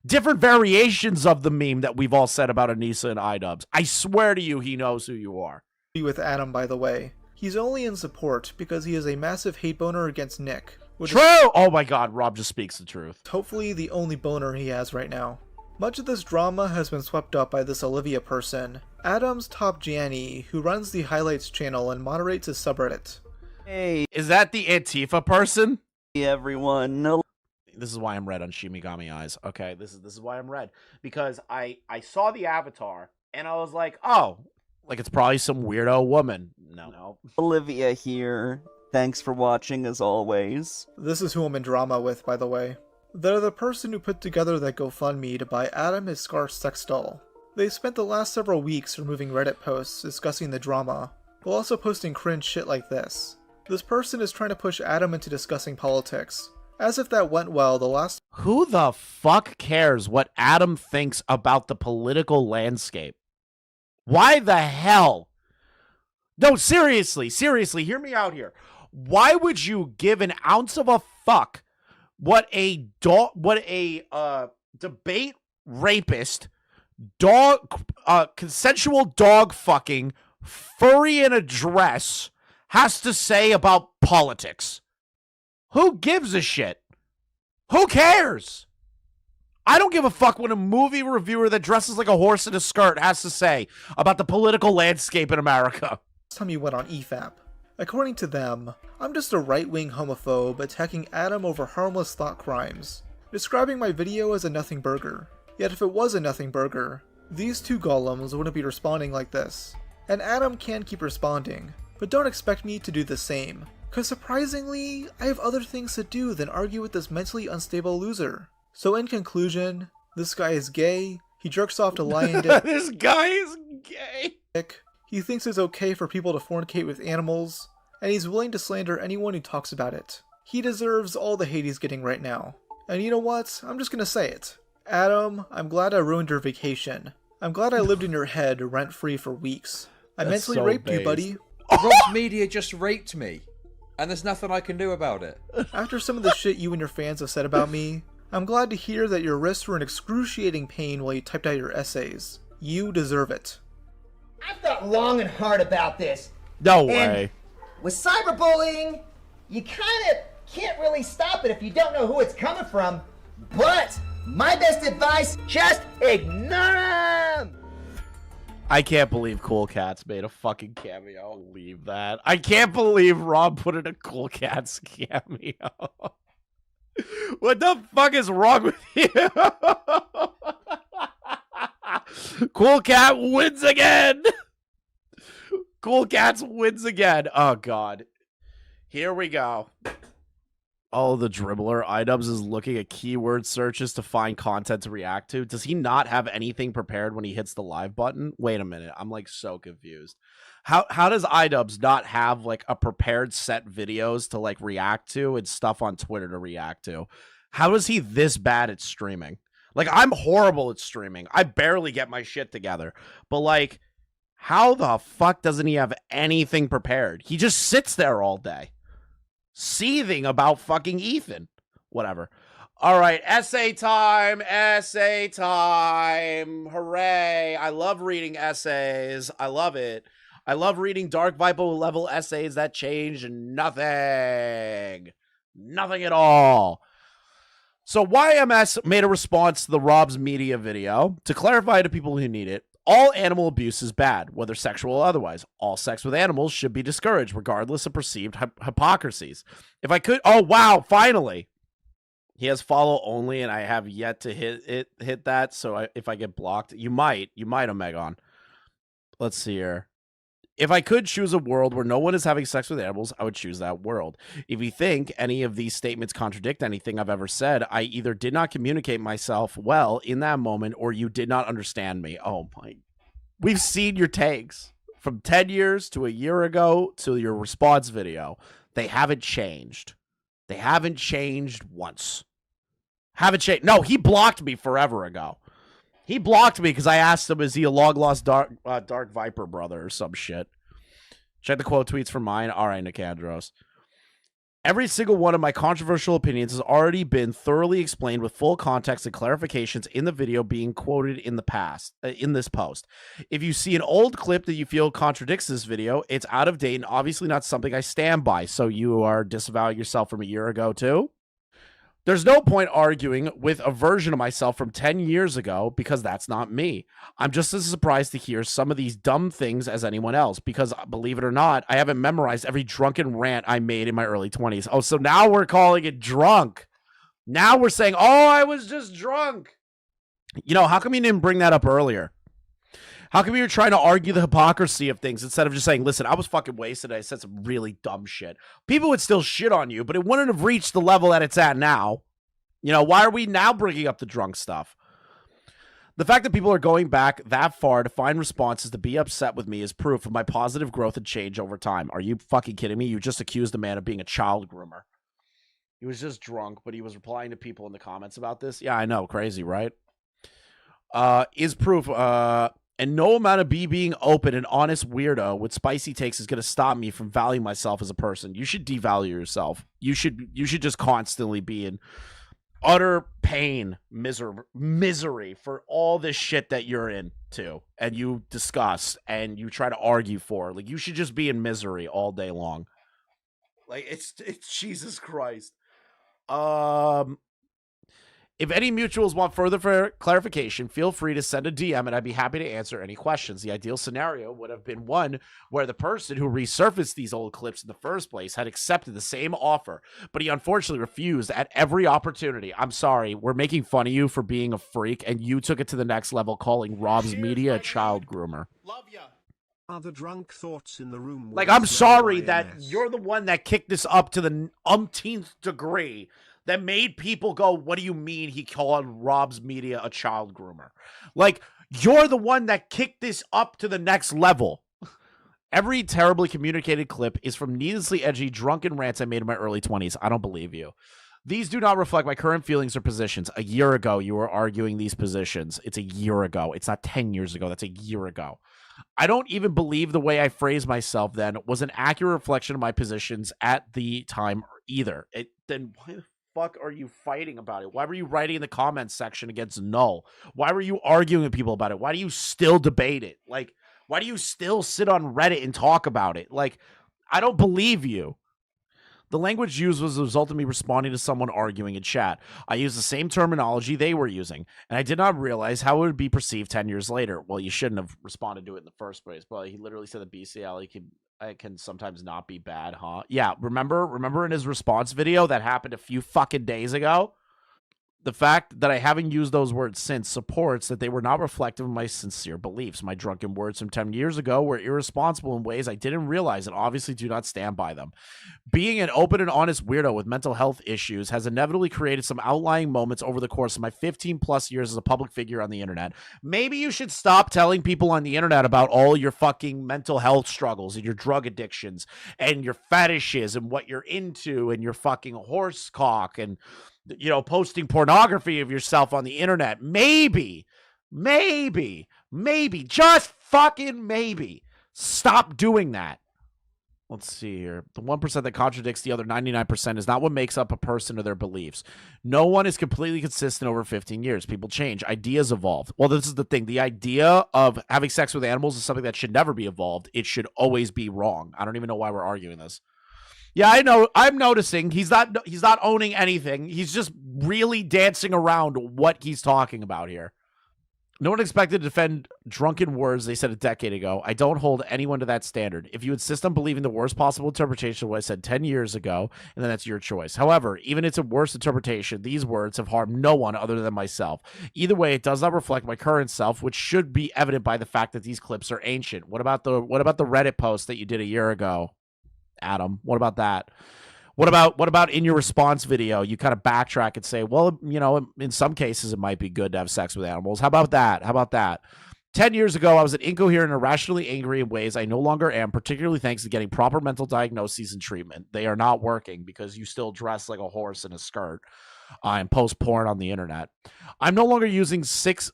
Different variations of the meme that we've all said about Anissa and iDubbbz. I swear to you, he knows who you are. With Adam, by the way. He's only in support because he is a massive hate boner against Nick. True! Oh my god, Rob just speaks the truth. Hopefully the only boner he has right now. Much of this drama has been swept up by this Olivia person, Adam's top Janny, who runs the Highlights channel and moderates his subreddit. Hey, is that the Antifa person? Hey everyone. No. This is why I'm red on Shimigami Eyes. Okay, this is why I'm red. Because I saw the avatar and I was like, oh, like it's probably some weirdo woman. No. Olivia here. Thanks for watching as always. This is who I'm in drama with, by the way. They're the person who put together that GoFundMe to buy Adam his Scar sex doll. They spent the last several weeks removing Reddit posts discussing the drama, while also posting cringe shit like this. This person is trying to push Adam into discussing politics. As if that went well, the last— Who the fuck cares what Adam thinks about the political landscape? Why the hell? No, seriously, hear me out here. Why would you give an ounce of a fuck what a debate rapist, consensual dog fucking, furry in a dress has to say about politics? Who gives a shit? Who cares? I don't give a fuck what a movie reviewer that dresses like a horse in a skirt has to say about the political landscape in America. Time you went on EFAP. According to them, I'm just a right-wing homophobe attacking Adam over harmless thought crimes, describing my video as a nothing burger. Yet if it was a nothing burger, these two golems wouldn't be responding like this. And Adam can keep responding, but don't expect me to do the same. Cause surprisingly, I have other things to do than argue with this mentally unstable loser. So in conclusion, this guy is gay, he jerks off to lion dick. This guy is gay. He thinks it's okay for people to fornicate with animals, and he's willing to slander anyone who talks about it. He deserves all the hate he's getting right now. And you know what? I'm just gonna say it. Adam, I'm glad I ruined your vacation. I'm glad I lived in your head rent-free for weeks. I mentally raped you, buddy. Rob's Media just raped me, and there's nothing I can do about it. After some of the shit you and your fans have said about me, I'm glad to hear that your wrists were in excruciating pain while you typed out your essays. You deserve it. I've thought long and hard about this. No way. With cyberbullying, you kind of can't really stop it if you don't know who it's coming from. But my best advice, just ignore them. I can't believe Cool Cats made a fucking cameo. Leave that. I can't believe Rob put in a Cool Cats cameo. What the fuck is wrong with you? Cool Cat wins again. Cool Cats wins again. Oh, God. Here we go. Oh, the dribbler. iDubbbz is looking at keyword searches to find content to react to. Does he not have anything prepared when he hits the live button? Wait a minute. I'm like so confused. How does iDubbbz not have like a prepared set videos to like react to and stuff on Twitter to react to? How is he this bad at streaming? Like, I'm horrible at streaming. I barely get my shit together. But like, how the fuck doesn't he have anything prepared? He just sits there all day, seething about fucking Ethan. Whatever. All right, essay time. Essay time. Hooray. I love reading essays. I love it. I love reading Dark Vipo level essays that change nothing. Nothing at all. So YMS made a response to the Rob's Media video to clarify to people who need it. All animal abuse is bad, whether sexual or otherwise. All sex with animals should be discouraged, regardless of perceived hypocrisies. If I could, oh wow, finally. He has follow only, and I have yet to hit that. So if I get blocked, you might, Omegon. Let's see here. If I could choose a world where no one is having sex with animals, I would choose that world. If you think any of these statements contradict anything I've ever said, I either did not communicate myself well in that moment or you did not understand me. Oh my. We've seen your takes from 10 years to a year ago to your response video. They haven't changed. They haven't changed once. Haven't changed. No, he blocked me forever ago. He blocked me because I asked him, is he a long-lost Dark Viper brother or some shit? Check the quote tweets for mine. All right, Nicandros. Every single one of my controversial opinions has already been thoroughly explained with full context and clarifications in the video being quoted in the past, in this post. If you see an old clip that you feel contradicts this video, it's out of date and obviously not something I stand by. So you are disavowing yourself from a year ago too? There's no point arguing with a version of myself from 10 years ago because that's not me. I'm just as surprised to hear some of these dumb things as anyone else because, believe it or not, I haven't memorized every drunken rant I made in my early 20s. Oh, so now we're calling it drunk. Now we're saying, oh, I was just drunk. You know, how come you didn't bring that up earlier? How come you're trying to argue the hypocrisy of things instead of just saying, listen, I was fucking wasted. I said some really dumb shit. People would still shit on you, but it wouldn't have reached the level that it's at now. You know, why are we now bringing up the drunk stuff? The fact that people are going back that far to find responses to be upset with me is proof of my positive growth and change over time. Are you fucking kidding me? You just accused a man of being a child groomer. He was just drunk, but he was replying to people in the comments about this. Yeah, I know. Crazy, right? Is proof... And no amount of me being open and honest weirdo with spicy takes is going to stop me from valuing myself as a person. You should devalue yourself. You should just constantly be in utter pain, misery for all this shit that you're into and you discuss and you try to argue for. Like, you should just be in misery all day long. Like, it's Jesus Christ. If any mutuals want further clarification, feel free to send a DM and I'd be happy to answer any questions. The ideal scenario would have been one where the person who resurfaced these old clips in the first place had accepted the same offer, but he unfortunately refused at every opportunity. I'm sorry, we're making fun of you for being a freak, and you took it to the next level calling Rob's Media a child groomer. Love ya. Other drunk thoughts in the room. Like, I'm sorry that you're the one that kicked this up to the umpteenth degree that made people go, what do you mean he called Rob's Media a child groomer? Like, you're the one that kicked this up to the next level. Every terribly communicated clip is from needlessly edgy, drunken rants I made in my early 20s. I don't believe you. These do not reflect my current feelings or positions. A year ago, you were arguing these positions. It's a year ago. It's not 10 years ago. That's a year ago. I don't even believe the way I phrased myself then was an accurate reflection of my positions at the time either. Then why the fuck are you fighting about it? Why were you writing in the comments section against null? Why were you arguing with people about it? Why do you still debate it? Like, why do you still sit on Reddit and talk about it? Like, I don't believe you. The language used was the result of me responding to someone arguing in chat. I used the same terminology they were using, and I did not realize how it would be perceived 10 years later. Well, you shouldn't have responded to it in the first place. But he literally said that BCL can sometimes not be bad, huh? Yeah, remember in his response video that happened a few fucking days ago? The fact that I haven't used those words since supports that they were not reflective of my sincere beliefs. My drunken words from 10 years ago were irresponsible in ways I didn't realize and obviously do not stand by them. Being an open and honest weirdo with mental health issues has inevitably created some outlying moments over the course of my 15 plus years as a public figure on the internet. Maybe you should stop telling people on the internet about all your fucking mental health struggles and your drug addictions and your fetishes and what you're into and your fucking horse cock and, you know, posting pornography of yourself on the internet. Maybe, just fucking maybe stop doing that. Let's see here. The 1% that contradicts the other 99% is not what makes up a person or their beliefs. No one is completely consistent over 15 years. People change. Ideas evolve. Well, this is the thing. The idea of having sex with animals is something that should never be evolved. It should always be wrong. I don't even know why we're arguing this. Yeah, I know. I'm noticing he's not owning anything. He's just really dancing around what he's talking about here. No one expected to defend drunken words they said a decade ago. I don't hold anyone to that standard. If you insist on believing the worst possible interpretation of what I said 10 years ago, and then that's your choice. However, even if it's a worse interpretation, these words have harmed no one other than myself. Either way, it does not reflect my current self, which should be evident by the fact that these clips are ancient. What about the Reddit post that you did a year ago, Adam? What about that? What about in your response video, you kind of backtrack and say, well, you know, in some cases it might be good to have sex with animals. How about that? 10 years ago, I was an incoherent, irrationally angry in ways I no longer am, particularly thanks to getting proper mental diagnoses and treatment. They are not working because you still dress like a horse in a skirt. and post porn on the internet. I'm no longer using six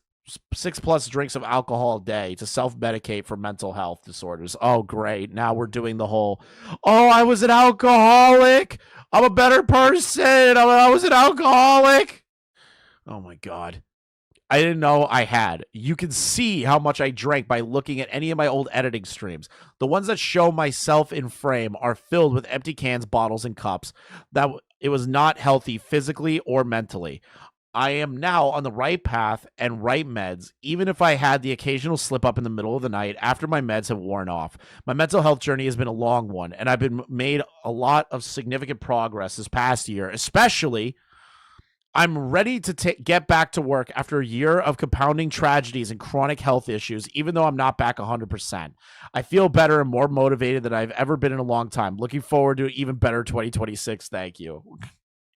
plus drinks of alcohol a day to self-medicate for mental health disorders. Oh, great. Now we're doing the whole, oh, I was an alcoholic. I'm a better person. I was an alcoholic. Oh, my God. I didn't know I had. You can see how much I drank by looking at any of my old editing streams. The ones that show myself in frame are filled with empty cans, bottles, and cups. That it was not healthy physically or mentally. I am now on the right path and right meds, even if I had the occasional slip up in the middle of the night after my meds have worn off. My mental health journey has been a long one, and I've been made a lot of significant progress this past year, especially I'm ready to get back to work after a year of compounding tragedies and chronic health issues, even though I'm not back 100%. I feel better and more motivated than I've ever been in a long time. Looking forward to an even better 2026. Thank you.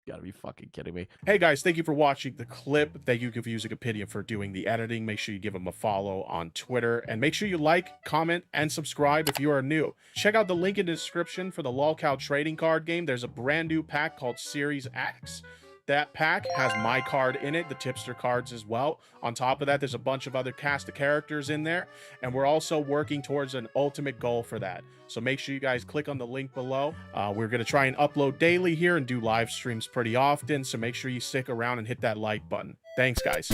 You gotta be fucking kidding me. Hey guys, thank you for watching the clip. Thank you, Confusing Opinion, for doing the editing. Make sure you give him a follow on Twitter, and make sure you like, comment, and subscribe if you are new. Check out the link in the description for the LOLcow trading card game. There's a brand new pack called Series X. That pack has my card in it, the tipster cards as well. On top of that, there's a bunch of other cast of characters in there, and we're also working towards an ultimate goal for that. So make sure you guys click on the link below. We're going to try and upload daily here and do live streams pretty often, so make sure you stick around and hit that like button. Thanks, guys.